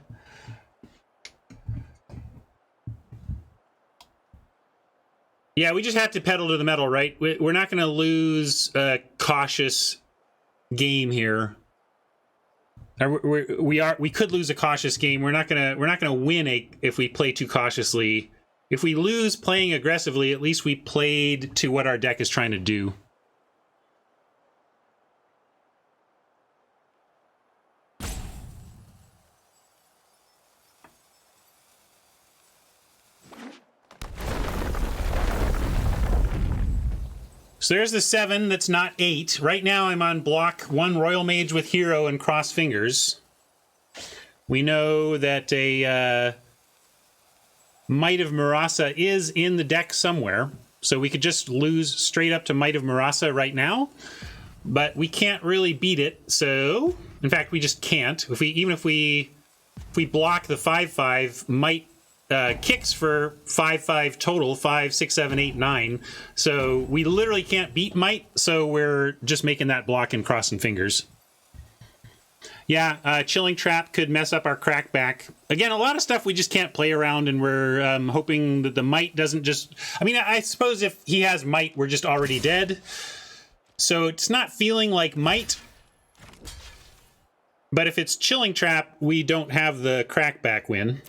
Yeah, we just have to pedal to the metal, right? We're not going to lose a cautious game here. We could lose a cautious game. We're not gonna win if we play too cautiously. If we lose playing aggressively, at least we played to what our deck is trying to do. So there's the 7 that's not 8. Right now I'm on block 1 Royal Mage with Hero and Cross Fingers. We know that a Might of Murasa is in the deck somewhere. So we could just lose straight up to Might of Murasa right now. But we can't really beat it. So, in fact, we just can't. Even if we block the 5/5, Might kicks for 5/5 total, 5, 6, 7, 8, 9. So we literally can't beat Might, so we're just making that block and crossing fingers. Yeah, Chilling Trap could mess up our crackback. Again, a lot of stuff we just can't play around, and we're hoping that the Might doesn't just... I mean, I suppose if he has Might, we're just already dead. So it's not feeling like Might. But if it's Chilling Trap, we don't have the crackback win.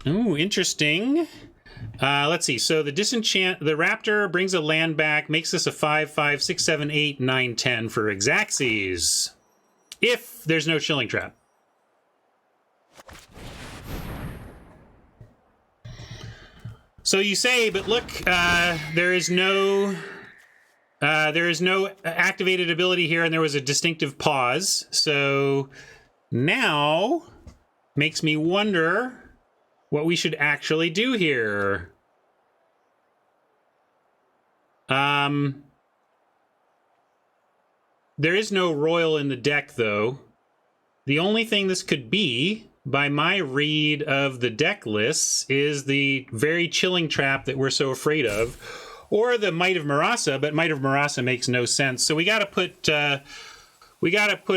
Ooh, interesting. Let's see. So the Raptor brings a land back, makes this a 5, 5, 6, 7, 8, 9, 10 for Exaxes. If there's no Chilling Trap. So you say, but look, there is no activated ability here, and there was a distinctive pause. So now makes me wonder what we should actually do here. There is no Royal in the deck, though. The only thing this could be, by my read of the deck lists, is the very Chilling Trap that we're so afraid of, or the Might of Murasa, but Might of Murasa makes no sense. So we got to put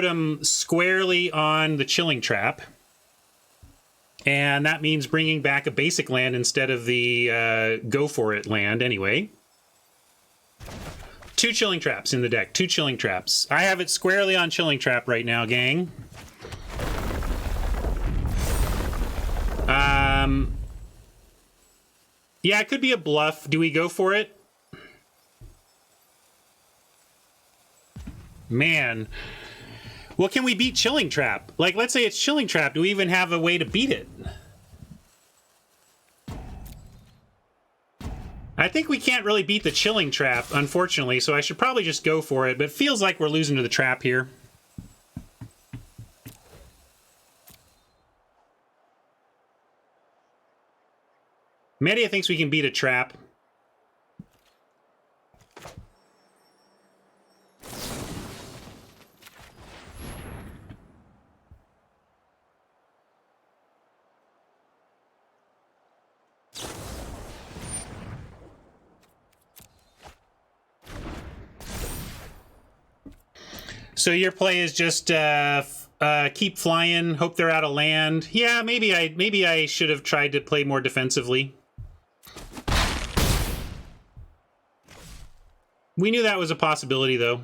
them squarely on the Chilling Trap. And that means bringing back a basic land instead of the go for it land anyway. 2 Chilling Traps in the deck. 2 Chilling Traps. I have it squarely on Chilling Trap right now, gang. Yeah, it could be a bluff. Do we go for it? Man. Well, can we beat Chilling Trap? Like, let's say it's Chilling Trap. Do we even have a way to beat it? I think we can't really beat the Chilling Trap, unfortunately, so I should probably just go for it, but it feels like we're losing to the trap here. Media thinks we can beat a trap. So your play is just keep flying, hope they're out of land. Yeah, maybe I should have tried to play more defensively. We knew that was a possibility, though.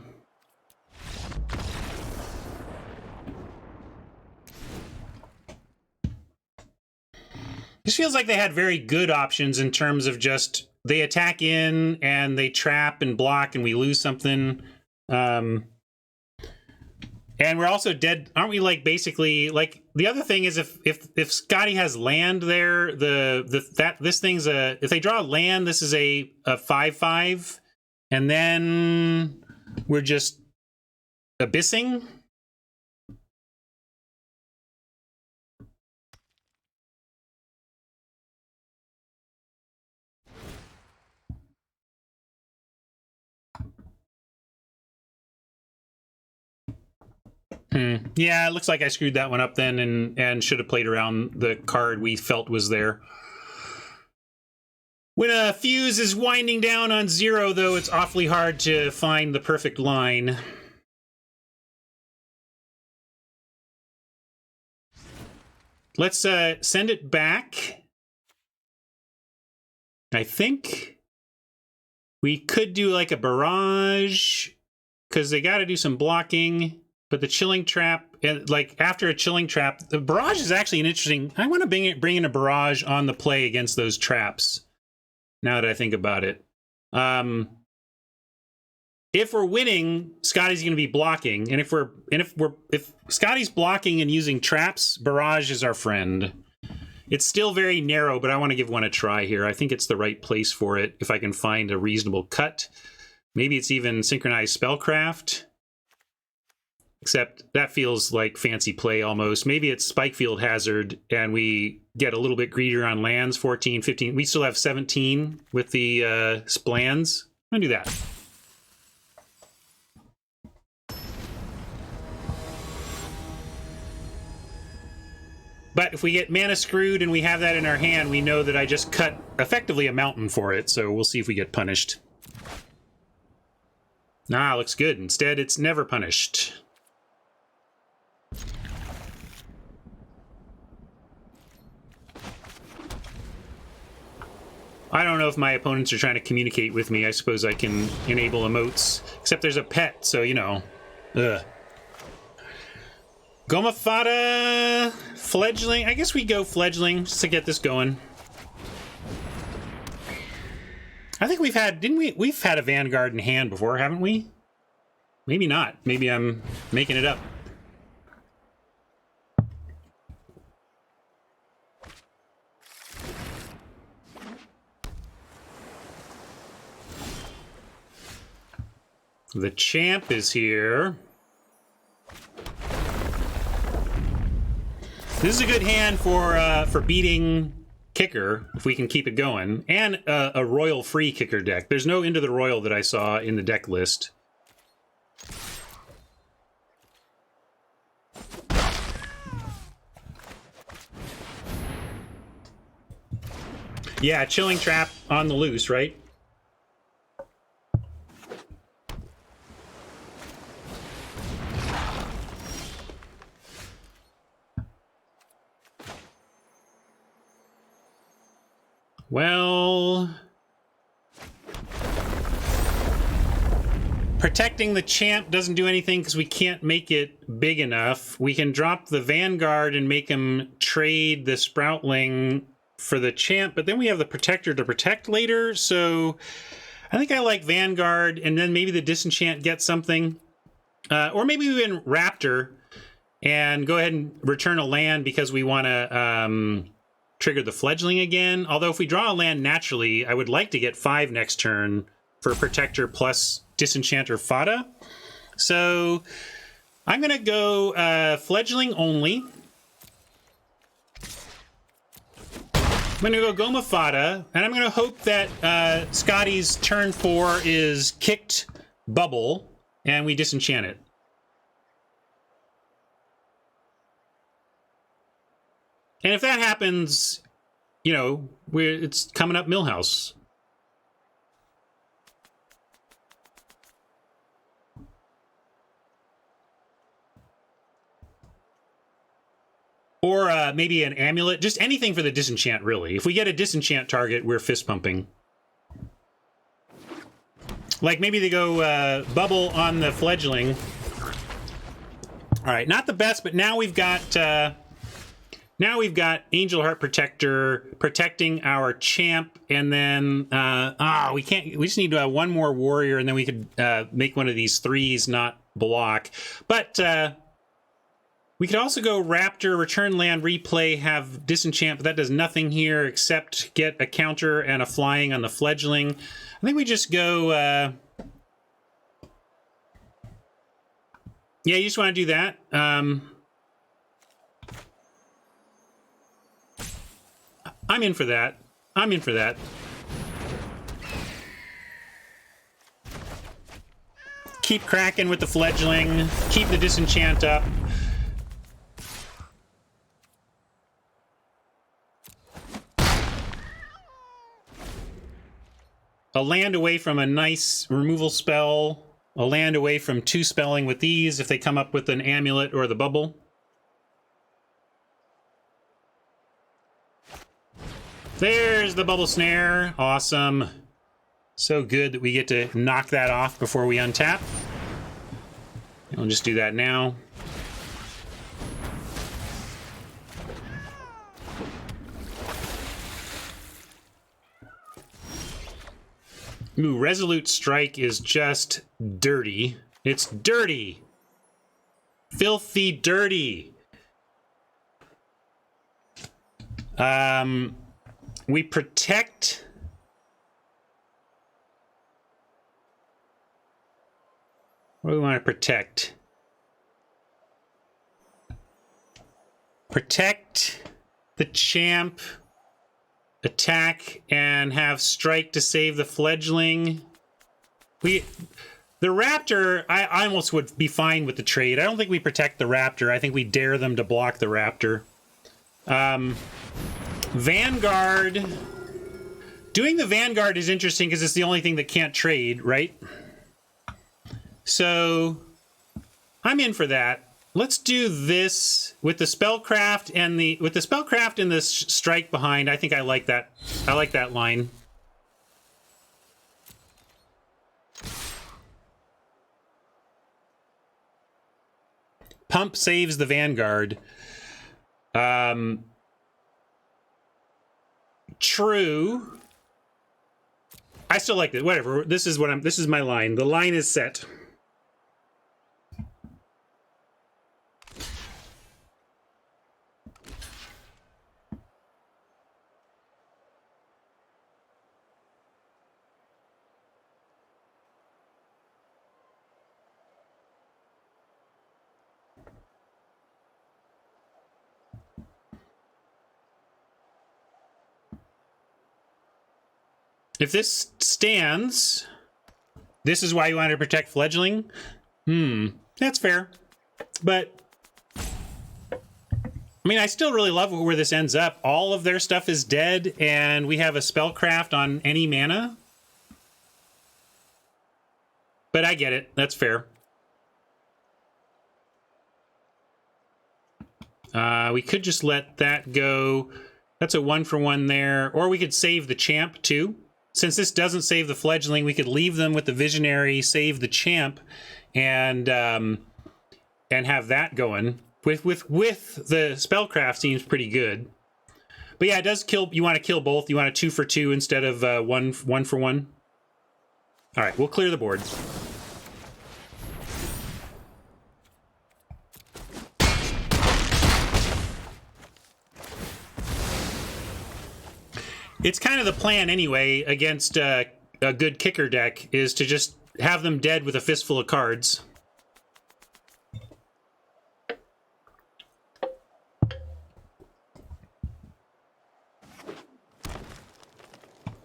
Just feels like they had very good options in terms of just they attack in and they trap and block and we lose something. And we're also dead, aren't we? Like basically, like the other thing is if Scotty has land there, this thing's if they draw land, this is a 5/5, and then we're just abyssing. Yeah, it looks like I screwed that one up then and should have played around the card we felt was there. When a fuse is winding down on 0, though, it's awfully hard to find the perfect line. Let's send it back. I think we could do like a barrage because they got to do some blocking. But the chilling trap, like after a chilling trap, the barrage is actually an interesting. I want to bring in a barrage on the play against those traps. Now that I think about it, if we're winning, Scotty's going to be blocking, and if Scotty's blocking and using traps, barrage is our friend. It's still very narrow, but I want to give one a try here. I think it's the right place for it if I can find a reasonable cut. Maybe it's even synchronized spellcraft. Except that feels like fancy play almost. Maybe it's Spikefield Hazard, and we get a little bit greedier on lands, 14, 15. We still have 17 with the splans. I'm going to do that. But if we get mana screwed and we have that in our hand, we know that I just cut effectively a mountain for it, so we'll see if we get punished. Nah, looks good. Instead, it's never punished. I don't know if my opponents are trying to communicate with me. I suppose I can enable emotes. Except there's a pet, so, you know. Ugh. Gomafada, Fledgling. I guess we go Fledgling just to get this going. I think we've had, we've had a Vanguard in hand before, haven't we? Maybe not. Maybe I'm making it up. The champ is here. This is a good hand for beating kicker, if we can keep it going, and a royal free kicker deck. There's no Into the Royal that I saw in the deck list. Yeah, Chilling Trap on the loose, right? Well, protecting the champ doesn't do anything because we can't make it big enough. We can drop the Vanguard and make him trade the Sproutling for the champ, but then we have the Protector to protect later, so I think I like Vanguard, and then maybe the Disenchant gets something. Or maybe even Raptor and go ahead and return a land because we want to trigger the Fledgling again. Although if we draw a land naturally, I would like to get 5 next turn for Protector plus Disenchanter Fada. So I'm going to go Fledgling only. I'm going to go Goma Fada, and I'm going to hope that Scotty's turn 4 is kicked Bubble, and we disenchant it. And if that happens, you know, it's coming up Millhouse. Or maybe an amulet. Just anything for the disenchant, really. If we get a disenchant target, we're fist pumping. Like maybe they go Bubble on the Fledgling. All right, not the best, but now we've got Now we've got Angel Heart Protector protecting our champ, and then we can't. We just need to have one more warrior, and then we could make one of these threes not block. But we could also go Raptor, return land, replay, have disenchant, but that does nothing here except get a counter and a flying on the fledgling. I think we just go. Yeah, you just want to do that. I'm in for that. I'm in for that. Keep cracking with the fledgling. Keep the disenchant up. A land away from a nice removal spell. A land away from 2 spelling with these if they come up with an amulet or the bubble. There's the bubble snare. Awesome. So good that we get to knock that off before we untap. I'll just do that now. Ooh, Resolute Strike is just dirty. It's dirty. Filthy dirty. We protect. What do we want to protect? Protect the champ. Attack and have strike to save the fledgling. The raptor, I almost would be fine with the trade. I don't think we protect the raptor. I think we dare them to block the raptor. Vanguard. Doing the Vanguard is interesting because it's the only thing that can't trade, right? So I'm in for that. Let's do this with the spellcraft and the strike behind. I think I like that. I like that line. Pump saves the Vanguard. True. I still like it. Whatever. This is my line. The line is set. If this stands, this is why you want to protect fledgling? That's fair. But, I mean, I still really love where this ends up. All of their stuff is dead, and we have a spellcraft on any mana. But I get it. That's fair. We could just let that go. That's a 1-for-1 there. Or we could save the champ, too. Since this doesn't save the fledgling, we could leave them with the visionary, save the champ, and have that going. With the spellcraft seems pretty good. But yeah, it does kill. You want to kill both. You want a 2-for-2 instead of 1-for-1. All right, we'll clear the board. It's kind of the plan anyway against a good kicker deck is to just have them dead with a fistful of cards.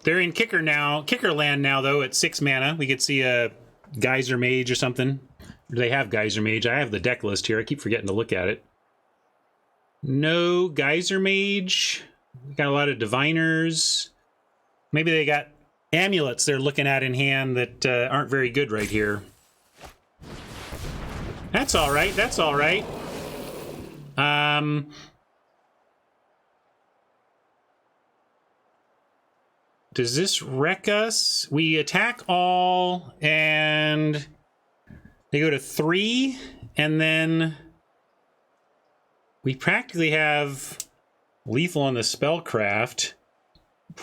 They're in kicker land now though at 6 mana. We could see a Geyser Mage or something. Do they have Geyser Mage? I have the deck list here. I keep forgetting to look at it. No Geyser Mage. We got a lot of diviners. Maybe they got amulets they're looking at in hand that aren't very good right here. That's all right. That's all right. Does this wreck us? We attack all, and they go to 3, and then we practically have Lethal on the spellcraft.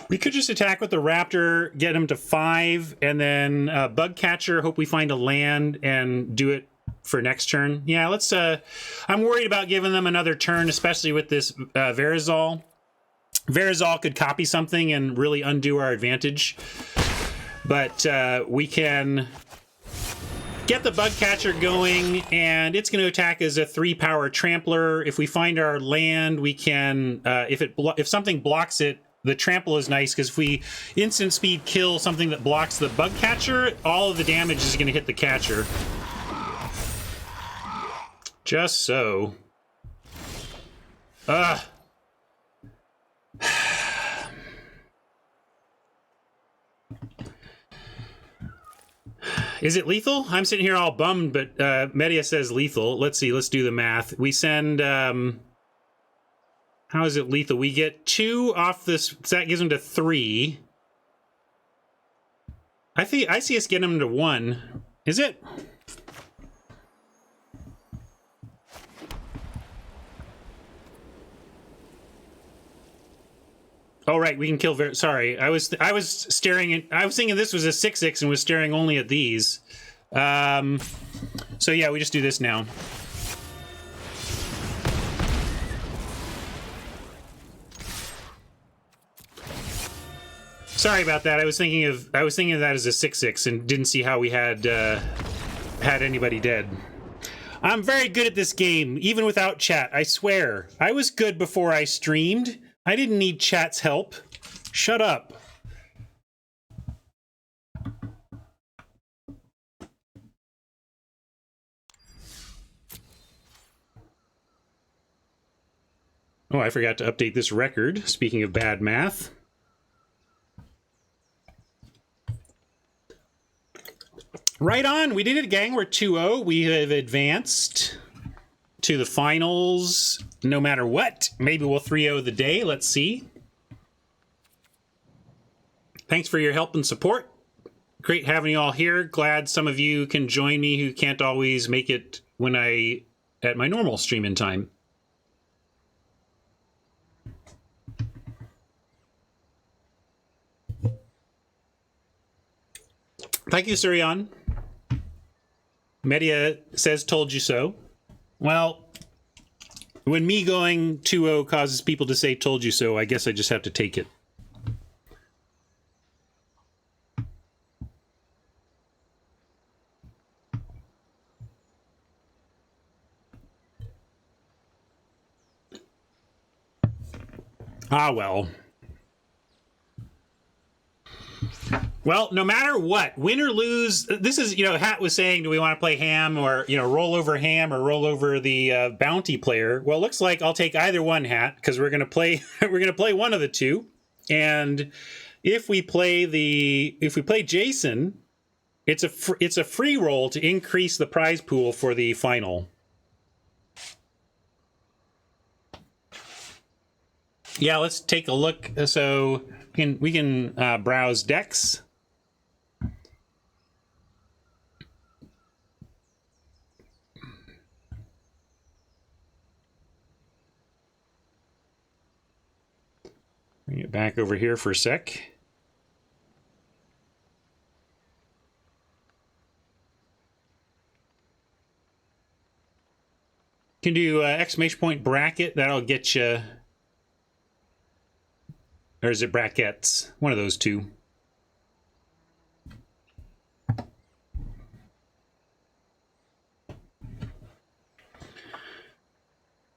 We could just attack with the raptor, get him to 5, and then bug catcher, hope we find a land and do it for next turn. Yeah, let's I'm worried about giving them another turn, especially with this Verizal. Verizal could copy something and really undo our advantage. But we can get the bug catcher going, and it's going to attack as a 3-power trampler. If we find our land, we can if something blocks it, the trample is nice, because if we instant speed kill something that blocks the bug catcher, all of the damage is going to hit the catcher. Just so. Is it lethal? I'm sitting here all bummed, but Media says lethal. Let's see. Let's do the math. We send... how is it lethal? We get 2 off this. So that gives them to 3. I see us getting them to 1. Is it? Oh, right. We can kill... Sorry. I was staring at... I was thinking this was a 6/6 and was staring only at these. So, yeah, we just do this now. Sorry about that. I was thinking of that as a 6/6 and didn't see how we had anybody dead. I'm very good at this game, even without chat. I swear. I was good before I streamed. I didn't need chat's help. Shut up. Oh, I forgot to update this record. Speaking of bad math. Right on. We did it, gang. We're 2-0. We have advanced to the finals no matter what. Maybe we'll 3-0 the day. Let's see. Thanks for your help and support. Great having you all here. Glad some of you can join me who can't always make it when at my normal streaming time. Thank you, Suryan. Media says, told you so. Well, when me going 2-0 causes people to say, told you so, I guess I just have to take it. Ah, well. Well, no matter what, win or lose, this is, Hat was saying, do we want to play ham or, roll over ham or roll over the bounty player? Well, looks like I'll take either one, Hat, because we're going to play one of the two. And if we play Jason, it's a free roll to increase the prize pool for the final. Yeah, let's take a look. So we can browse decks. Bring it back over here for a sec. You can do exclamation point bracket. That'll get you. Or is it brackets? One of those two.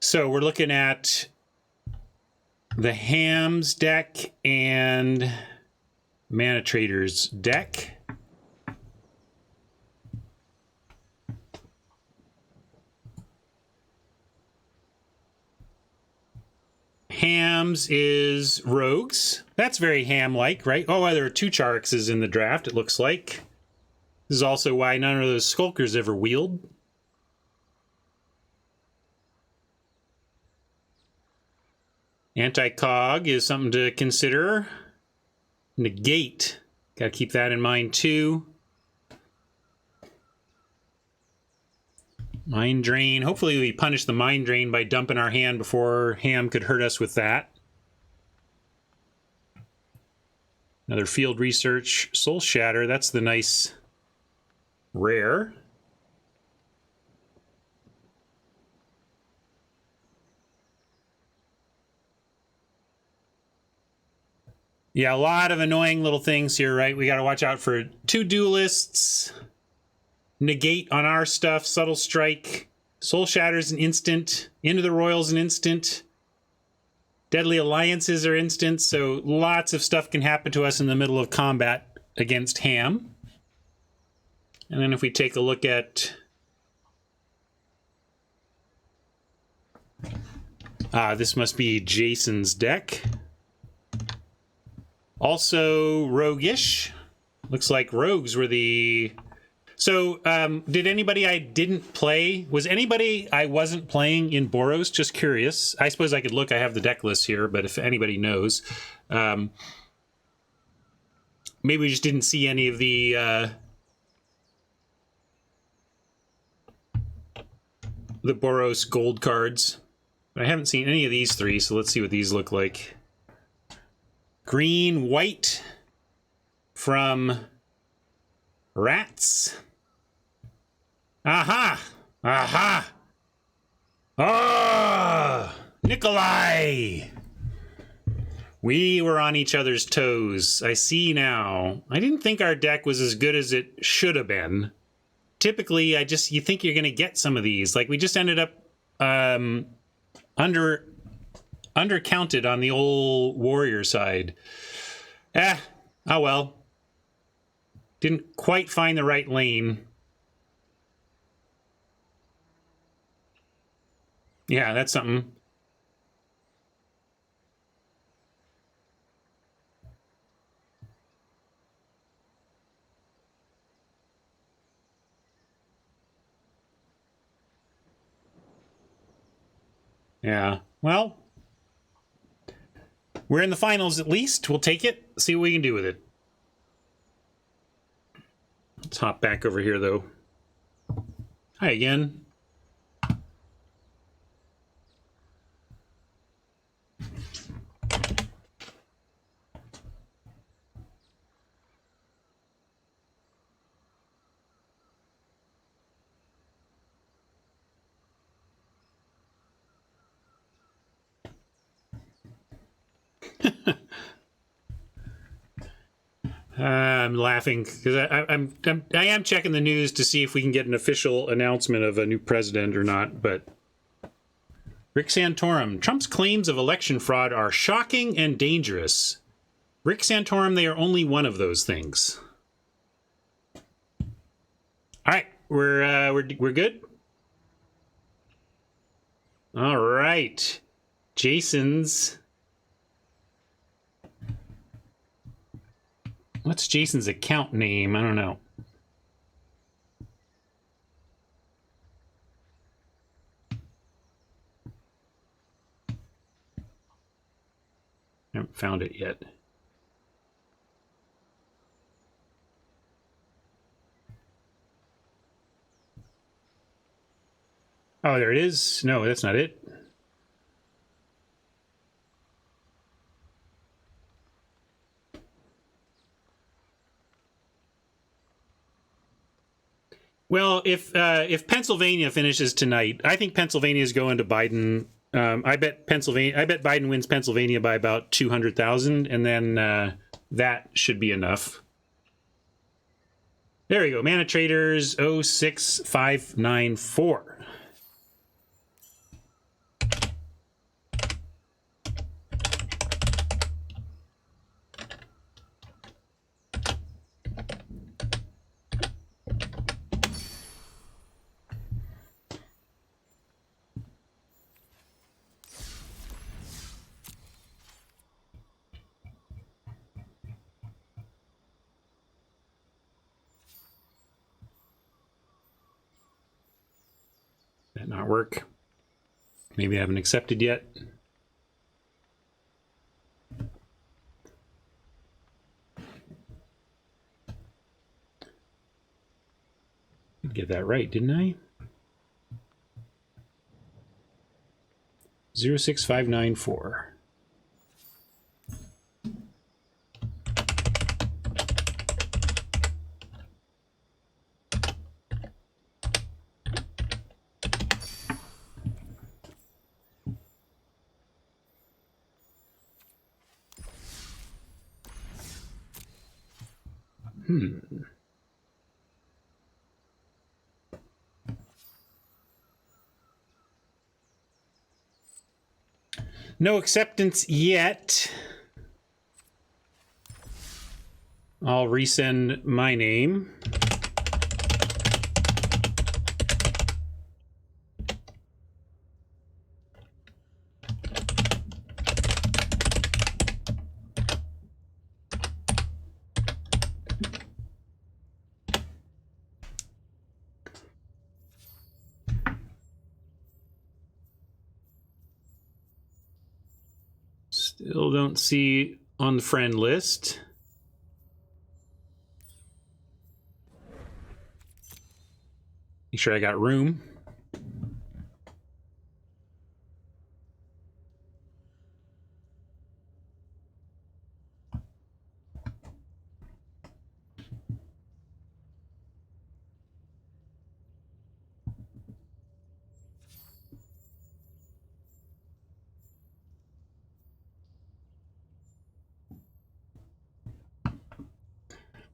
So we're looking at the Hams deck and Mana Traders deck. Hams is rogues. That's very ham-like, right? Oh, there are 2 Charxes in the draft, it looks like. This is also why none of those Skulkers ever wheeled. Anti-Cog is something to consider. Negate. Got to keep that in mind, too. Mind Drain. Hopefully we punish the Mind Drain by dumping our hand before Ham could hurt us with that. Another field research. Soul Shatter, that's the nice rare. Yeah, a lot of annoying little things here, right? We got to watch out for 2 duelists, negate on our stuff, subtle strike, soul shatters an instant, into the royals an instant, deadly alliances are instant, so lots of stuff can happen to us in the middle of combat against Ham. And then if we take a look at this must be Jason's deck. Also roguish. Looks like rogues were the... So, did anybody I didn't play... Was anybody I wasn't playing in Boros? Just curious. I suppose I could look. I have the deck list here, but if anybody knows... maybe we just didn't see any of the Boros gold cards. But I haven't seen any of these 3, so let's see what these look like. Green, white from Rats. Aha! Aha! Ah! Nikolai! We were on each other's toes. I see now. I didn't think our deck was as good as it should have been. Typically, you think you're going to get some of these. Like, we just ended up undercounted on the old warrior side. Oh well. Didn't quite find the right lane. Yeah, that's something. Yeah, well, we're in the finals at least. We'll take it, see what we can do with it. Let's hop back over here, though. Hi again. I'm laughing because I am checking the news to see if we can get an official announcement of a new president or not. But Rick Santorum, Trump's claims of election fraud are shocking and dangerous. Rick Santorum, they are only one of those things. All right, we're good. All right, Jason's. What's Jason's account name? I don't know. I haven't found it yet. Oh, there it is. No, that's not it. Well, if Pennsylvania finishes tonight, I think Pennsylvania is going to Biden. I bet Biden wins Pennsylvania by about 200,000, and then that should be enough. There we go. Mana Traders 06594. That not work. Maybe I haven't accepted yet. Get that right, didn't I? 06594. No acceptance yet. I'll resend my name. Still don't see on the friend list. Make sure I got room.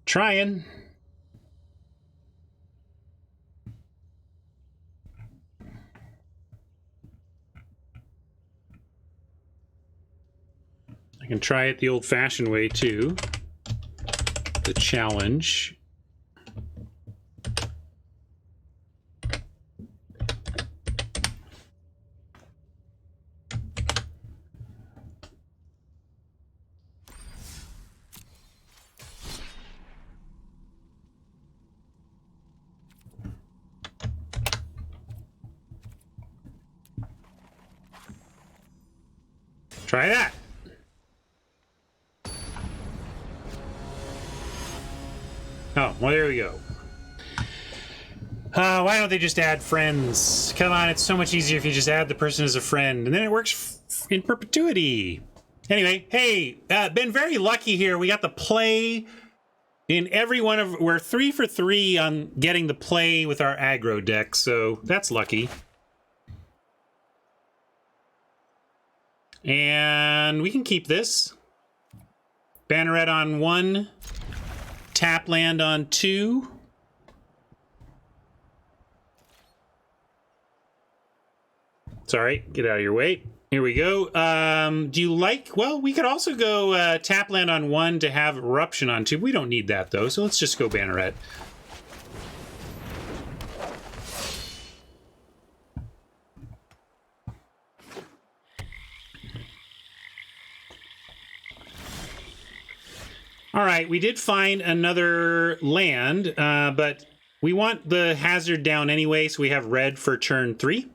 Trying. I can try it the old-fashioned way too. The challenge. Try that. Oh, well, there we go. Why don't they just add friends? Come on, it's so much easier if you just add the person as a friend, and then it works in perpetuity. Anyway, hey, been very lucky here. We got the play in every one of... We're 3 for 3 on getting the play with our aggro deck, so that's lucky. And we can keep this. Banneret on 1. Tap land on 2. Sorry, get out of your way. Here we go. Do you like... Well, we could also go tap land on 1 to have Eruption on 2. We don't need that, though, so let's just go Banneret. All right, we did find another land, but we want the hazard down anyway, so we have red for turn 3.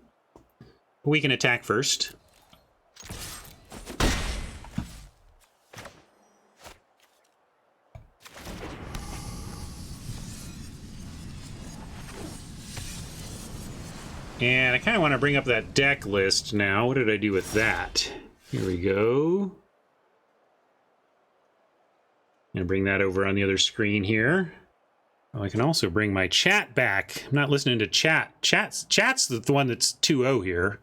We can attack first. And I kind of want to bring up that deck list now. What did I do with that? Here we go. I'm gonna bring that over on the other screen here. Oh, I can also bring my chat back. I'm not listening to chat. Chat's the one that's 2-0 here.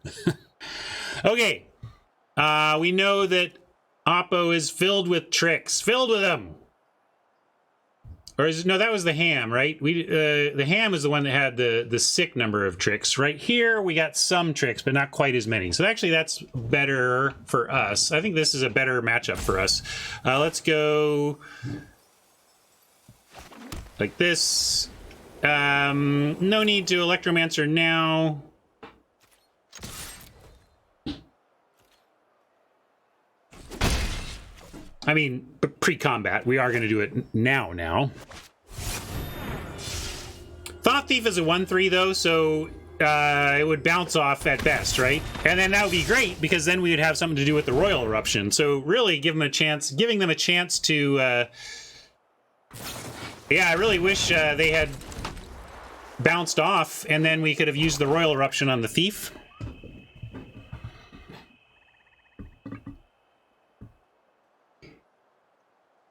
Okay. We know that Oppo is filled with tricks. Filled with them. Or is it, no, that was the ham, right? The ham is the one that had the sick number of tricks. Right here, we got some tricks, but not quite as many. So actually, that's better for us. I think this is a better matchup for us. Let's go like this. No need to Electromancer now. I mean, pre-combat. We are going to do it now. Thought Thief is a 1/3 though, so it would bounce off at best, right? And then that would be great because then we would have something to do with the Royal Eruption. So really give them a chance, giving them a chance to... yeah, I really wish they had bounced off and then we could have used the Royal Eruption on the Thief.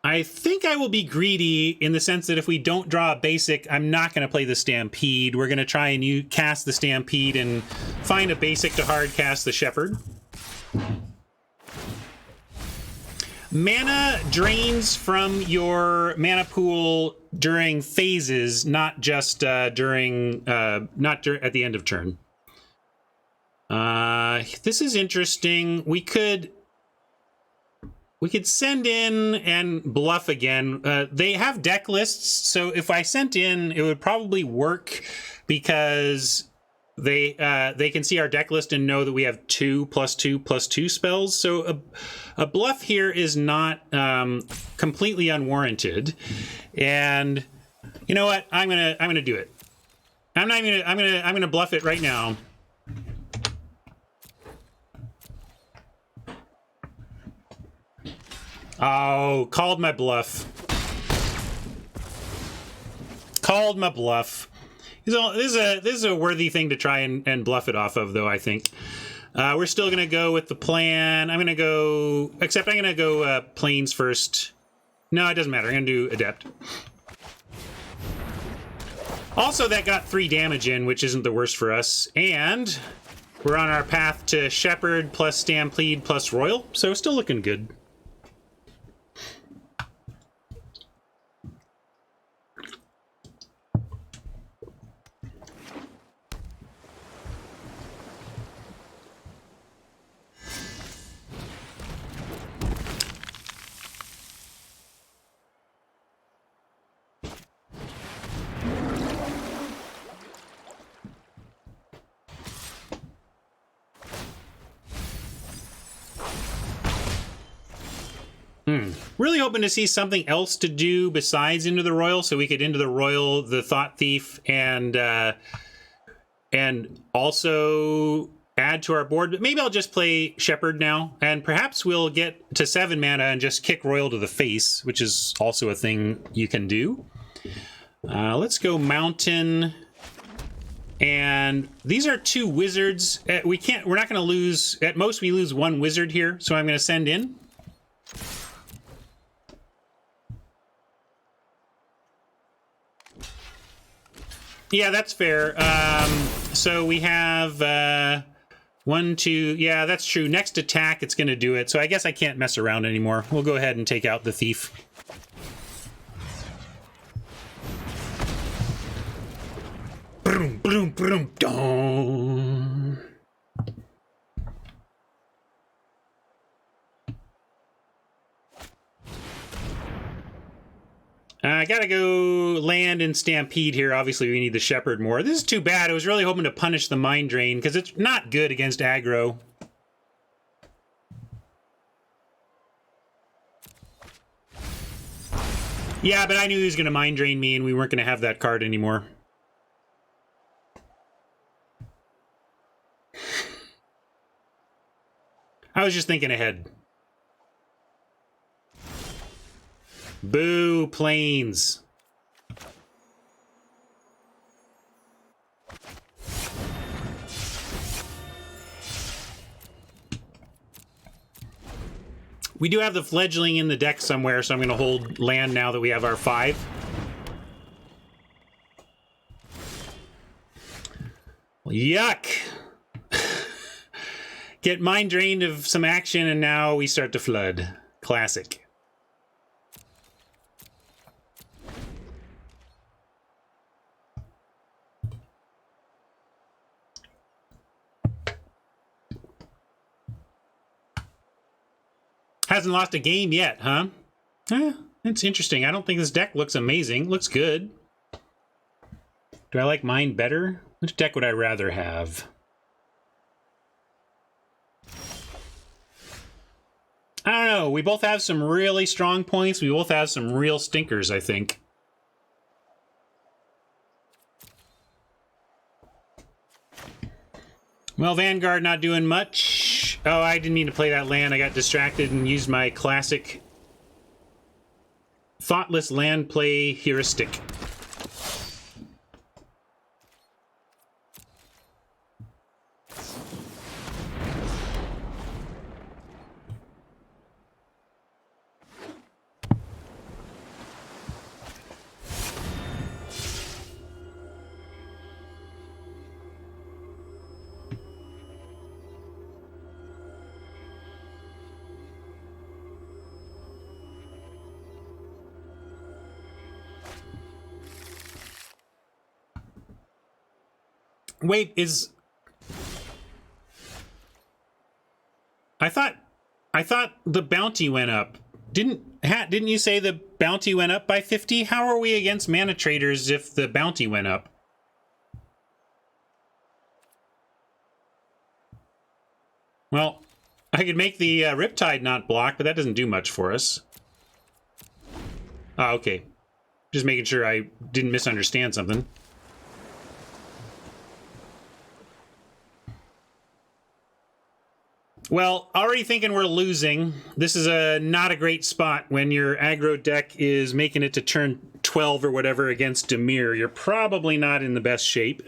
I think I will be greedy in the sense that if we don't draw a basic, I'm not going to play the Stampede. We're going to try and cast the Stampede and find a basic to hard cast the Shepherd. Mana drains from your mana pool during phases, not just during not at the end of turn. This is interesting. We could send in and bluff again. They have deck lists, so if I sent in, it would probably work because they can see our deck list and know that we have 2+2/+2 spells. So a bluff here is not completely unwarranted. And you know what? I'm gonna do it. I'm gonna bluff it right now. Oh, called my bluff. Called my bluff. This is a worthy thing to try and bluff it off of, though, I think. We're still going to go with the plan. I'm going to go... Except I'm going to go planes first. No, it doesn't matter. I'm going to do Adept. Also, that got 3 damage in, which isn't the worst for us. And we're on our path to Shepherd plus Stampede plus Royal. So still looking good. Really hoping to see something else to do besides Into the Royal, so we could Into the Royal, the Thought Thief, and also add to our board. But maybe I'll just play Shepherd now, and perhaps we'll get to 7 mana and just kick Royal to the face, which is also a thing you can do. Let's go Mountain. And these are 2 wizards. We're not going to lose. At most, we lose 1 wizard here, so I'm going to send in. Yeah, that's fair. So we have 1, 2. Yeah, that's true. Next attack, it's going to do it. So I guess I can't mess around anymore. We'll go ahead and take out the thief. Boom, boom, boom, dong. I gotta go land and Stampede here. Obviously, we need the Shepherd more. This is too bad. I was really hoping to punish the Mind Drain, because it's not good against aggro. Yeah, but I knew he was going to Mind Drain me, and we weren't going to have that card anymore. I was just thinking ahead. Boo, planes. We do have the Fledgling in the deck somewhere, so I'm going to hold land now that we have our 5. Well, yuck. Get Mind Drained of some action, and now we start to flood. Classic. Hasn't lost a game yet, huh? It's interesting. I don't think this deck looks amazing. Looks good. Do I like mine better? Which deck would I rather have? I don't know. We both have some really strong points. We both have some real stinkers, I think. Well, Vanguard not doing much. Oh, I didn't mean to play that land. I got distracted and used my classic thoughtless land play heuristic. Wait, is... I thought the bounty went up. Didn't you say the bounty went up by 50? How are we against mana traders if the bounty went up? Well, I could make the Riptide not block, but that doesn't do much for us. Oh, okay. Just making sure I didn't misunderstand something. Well, already thinking we're losing. This is not a great spot when your aggro deck is making it to turn 12 or whatever against Dimir. You're probably not in the best shape.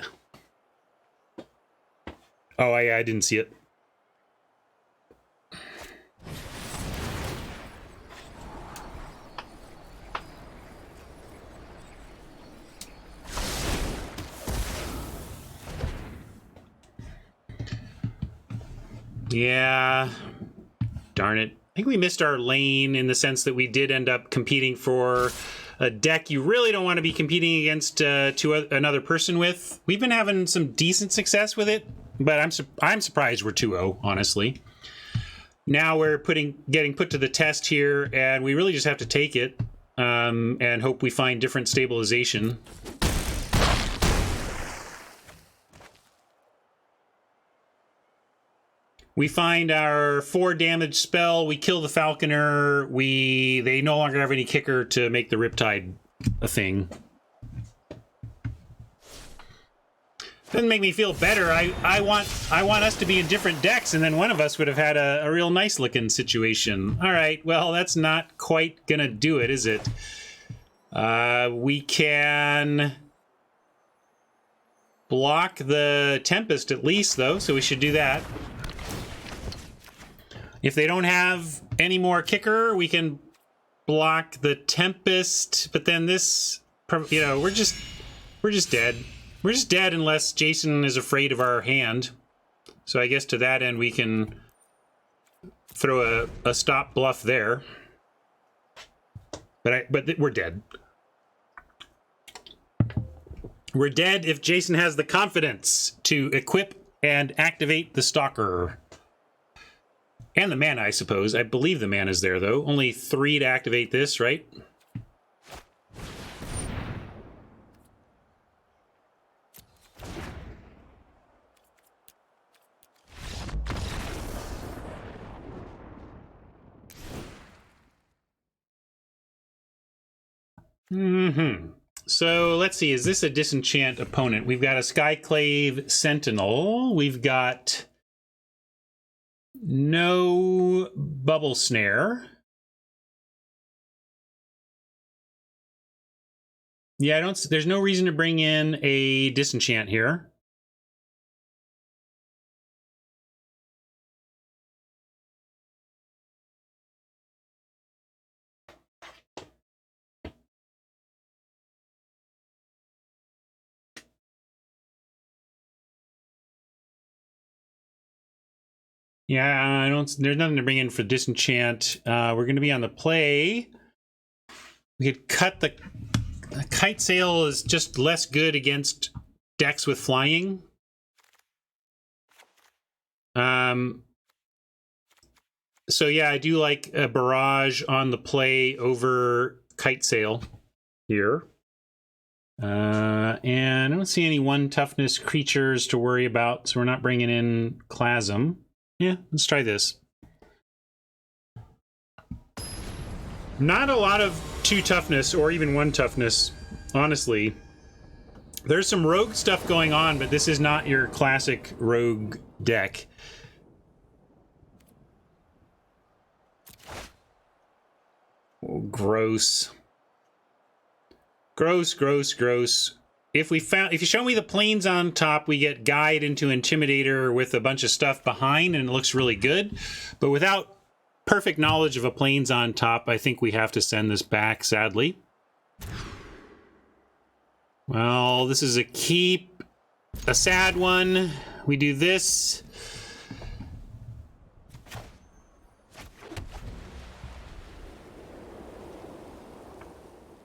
Oh, I didn't see it. Yeah, darn it. I think we missed our lane in the sense that we did end up competing for a deck you really don't want to be competing against another person with. We've been having some decent success with it, but I'm surprised we're 2-0, honestly. Now we're getting put to the test here, and we really just have to take it and hope we find different stabilization. We find our 4 damage spell, we kill the Falconer, they no longer have any kicker to make the Riptide a thing. Doesn't make me feel better. I want us to be in different decks, and then one of us would have had a real nice looking situation. All right, well, that's not quite gonna do it, is it? We can block the Tempest at least, though, so we should do that. If they don't have any more kicker, we can block the Tempest, but then this, you know, we're just dead. We're just dead unless Jason is afraid of our hand. So I guess to that end, we can throw a stop bluff there. But we're dead. We're dead if Jason has the confidence to equip and activate the Stalker. And the mana, I suppose. I believe the mana is there, though. Only 3 to activate this, right? So, let's see. Is this a disenchant opponent? We've got a Skyclave Sentinel. We've got no Bubble Snare. Yeah, there's no reason to bring in a disenchant here. Yeah, there's nothing to bring in for disenchant. We're going to be on the play. We could cut the Kite Sail is just less good against decks with flying. So yeah, I do like a Barrage on the play over Kite Sail here. And I don't see any 1 toughness creatures to worry about, so we're not bringing in Clasm. Yeah, let's try this. Not a lot of 2 toughness or even 1 toughness, honestly. There's some rogue stuff going on, but this is not your classic rogue deck. Oh, gross. Gross, gross, gross. If you show me the planes on top, we get Guide into Intimidator with a bunch of stuff behind, and it looks really good. But without perfect knowledge of a planes on top, I think we have to send this back, sadly. Well, this is a keep. A sad one. We do this.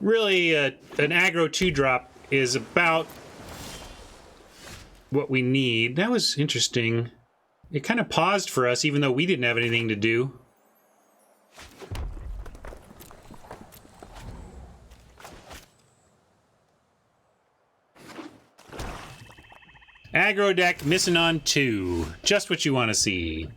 Really, an aggro 2-drop is about what we need. That was interesting. It kind of paused for us, even though we didn't have anything to do. Aggro deck missing on 2. Just what you want to see.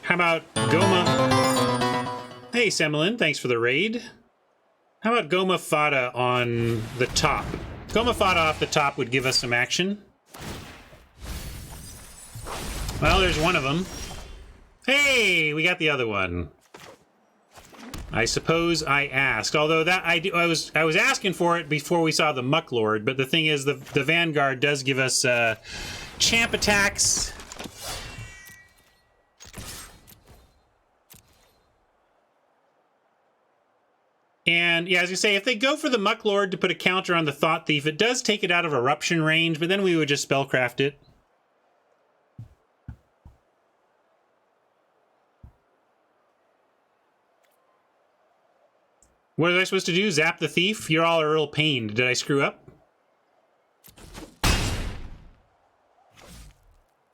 How about Goma? Hey, Semolin, thanks for the raid. How about Goma Fada on the top? Goma Fada off the top would give us some action. Well, there's one of them. Hey, we got the other one. I suppose I asked, although that I was asking for it before we saw the Mucklord. But the thing is, the Vanguard does give us champ attacks. And yeah, as you say, if they go for the Mucklord to put a counter on the Thought Thief, it does take it out of eruption range. But then we would just spellcraft it. What was I supposed to do? Zap the thief? You're all a real pain. Did I screw up?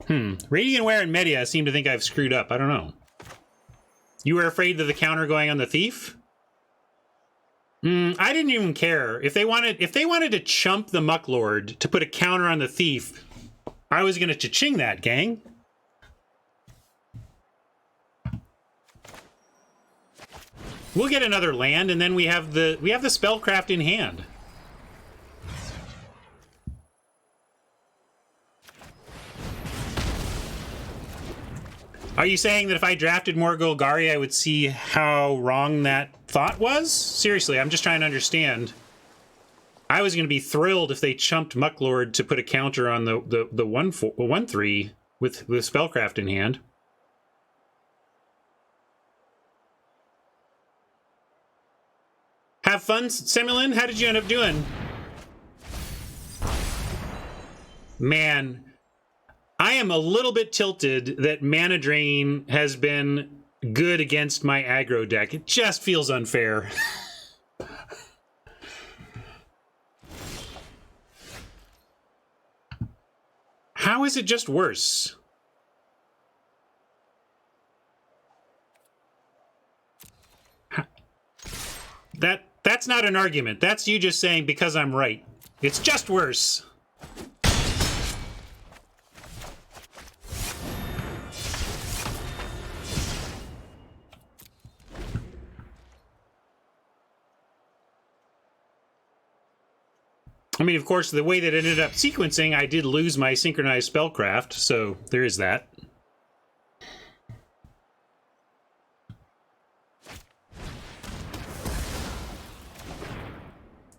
Radiantware and Media seem to think I've screwed up. I don't know. You were afraid of the counter going on the thief? I didn't even care. If they wanted to chump the Mucklord to put a counter on the thief, I was gonna cha-ching that, gang. We'll get another land, and then we have the spellcraft in hand. Are you saying that if I drafted more Golgari, I would see how wrong that thought was? Seriously, I'm just trying to understand. I was going to be thrilled if they chumped Mucklord to put a counter on the 1/3 with spellcraft in hand. Have fun, Semolin? How did you end up doing? Man, I am a little bit tilted that Mana Drain has been good against my aggro deck. It just feels unfair. How is it just worse? That's not an argument. That's you just saying because I'm right. It's just worse. I mean, of course, the way that it ended up sequencing, I did lose my synchronized spellcraft, so there is that.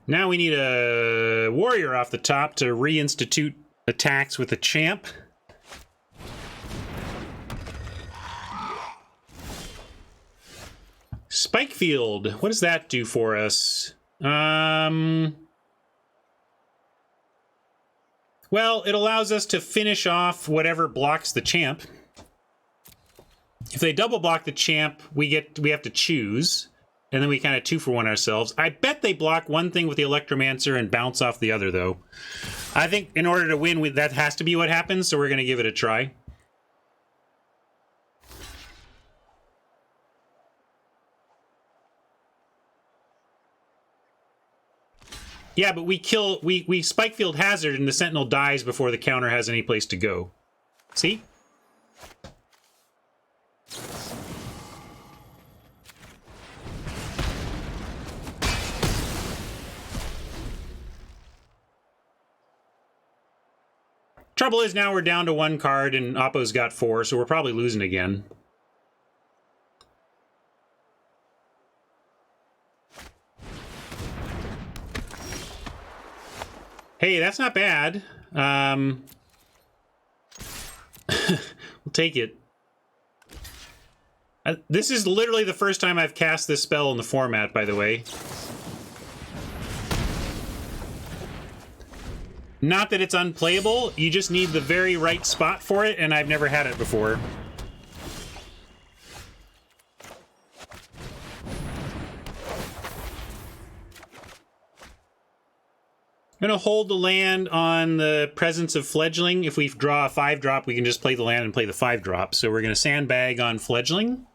Now we need a warrior off the top to reinstitute attacks with a champ. Spikefield, what does that do for us? Well, it allows us to finish off whatever blocks the champ. If they double block the champ, we have to choose. And then we kind of 2-for-1 ourselves. I bet they block one thing with the Electromancer and bounce off the other, though. I think in order to win, that has to be what happens, so we're going to give it a try. Yeah, but we Spikefield Hazard and the Sentinel dies before the counter has any place to go. See? Trouble is now we're down to 1 card and Oppo's got 4, so we're probably losing again. Hey, that's not bad. We'll take it. This is literally the first time I've cast this spell in the format, by the way. Not that it's unplayable, you just need the very right spot for it, and I've never had it before. I'm going to hold the land on the presence of fledgling. If we draw a 5-drop, we can just play the land and play the 5-drop. So we're going to sandbag on fledgling.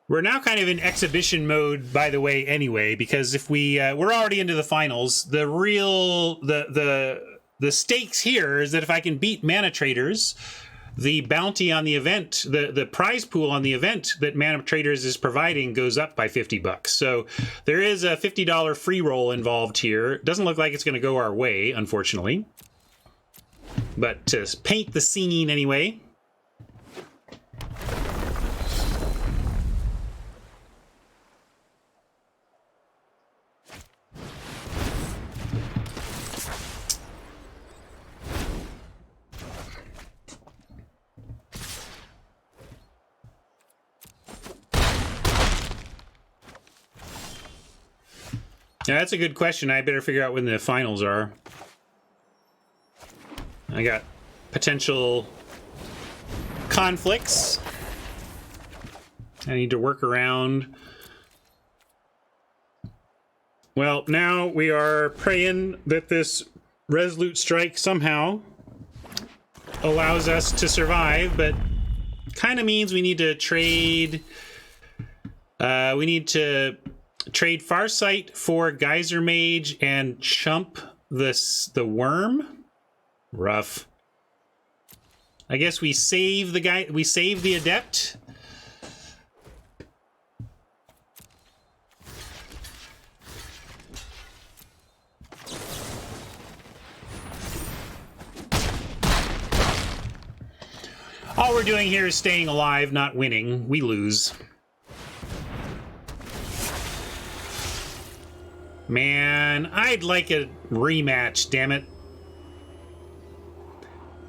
We're now kind of in exhibition mode, by the way, anyway, because if we're already into the finals, the stakes here is that if I can beat Mana Traders, the bounty on the event, the prize pool on the event that Mana Traders is providing goes up by $50. So there is a $50 free roll involved here. Doesn't look like it's going to go our way, unfortunately. But to paint the scene anyway. Yeah, that's a good question. I better figure out when the finals are. I got potential conflicts I need to work around. Well, now we are praying that this resolute strike somehow allows us to survive, but kind of means we need to trade. We need to trade Farsight for Geyser Mage and chump the worm. Rough. I guess we save the guy. We save the Adept. All we're doing here is staying alive, not winning. We lose. Man, I'd like a rematch, damn it.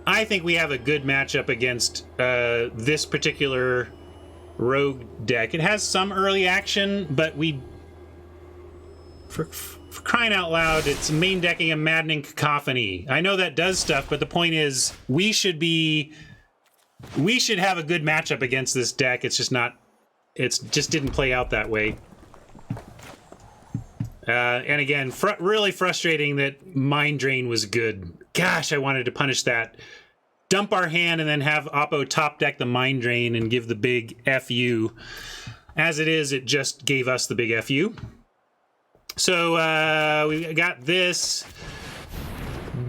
I think we have a good matchup against this particular rogue deck. It has some early action, but for crying out loud, it's main decking a Maddening Cacophony. I know that does stuff, but the point is we should have a good matchup against this deck. It's just not, it just didn't play out that way. And again, really frustrating that Mind Drain was good. Gosh, I wanted to punish that. Dump our hand and then have Oppo top deck the Mind Drain and give the big FU. As it is, it just gave us the big FU. So we got this,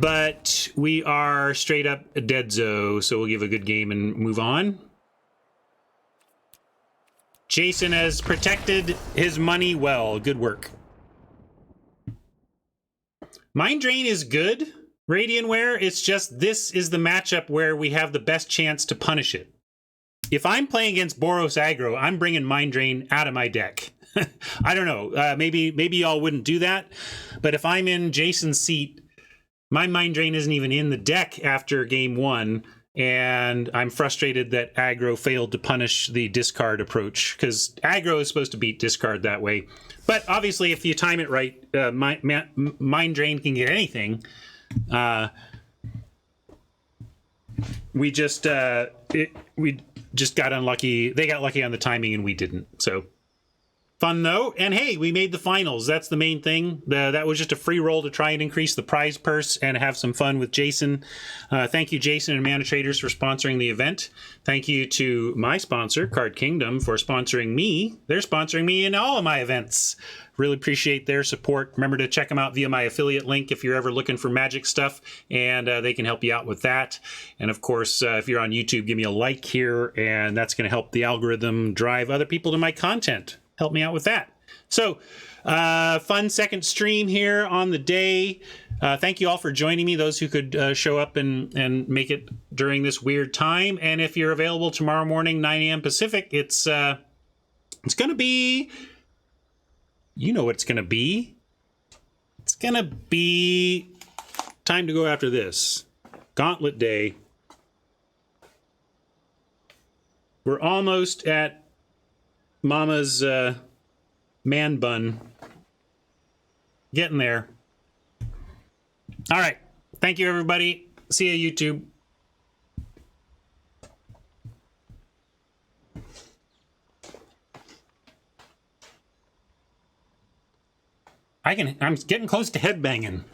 but we are straight up a deadzo, so we'll give a good game and move on. Jason has protected his money well. Good work. Mind Drain is good, Radiantware. It's just this is the matchup where we have the best chance to punish it. If I'm playing against Boros aggro, I'm bringing Mind Drain out of my deck. I don't know. Maybe y'all wouldn't do that. But if I'm in Jason's seat, my Mind Drain isn't even in the deck after game one. And I'm frustrated that aggro failed to punish the discard approach, because aggro is supposed to beat discard that way. But obviously, if you time it right, Mind Drain can get anything. We just got unlucky. They got lucky on the timing, and we didn't. So fun though. And hey, we made the finals. That's the main thing. That was just a free roll to try and increase the prize purse and have some fun with Jason. Thank you, Jason and Mana Traders, for sponsoring the event. Thank you to my sponsor, Card Kingdom, for sponsoring me. They're sponsoring me in all of my events. Really appreciate their support. Remember to check them out via my affiliate link if you're ever looking for Magic stuff, and they can help you out with that. And of course, if you're on YouTube, give me a like here, and that's going to help the algorithm drive other people to my content. Help me out with that. So, fun second stream here on the day. Thank you all for joining me, those who could show up and make it during this weird time. And if you're available tomorrow morning, 9 a.m. Pacific, it's going to be, you know what it's going to be. It's going to be time to go after this. Gauntlet Day. We're almost at Mama's man bun. Getting there. All right. Thank you, everybody. See you, YouTube. I'm getting close to headbanging.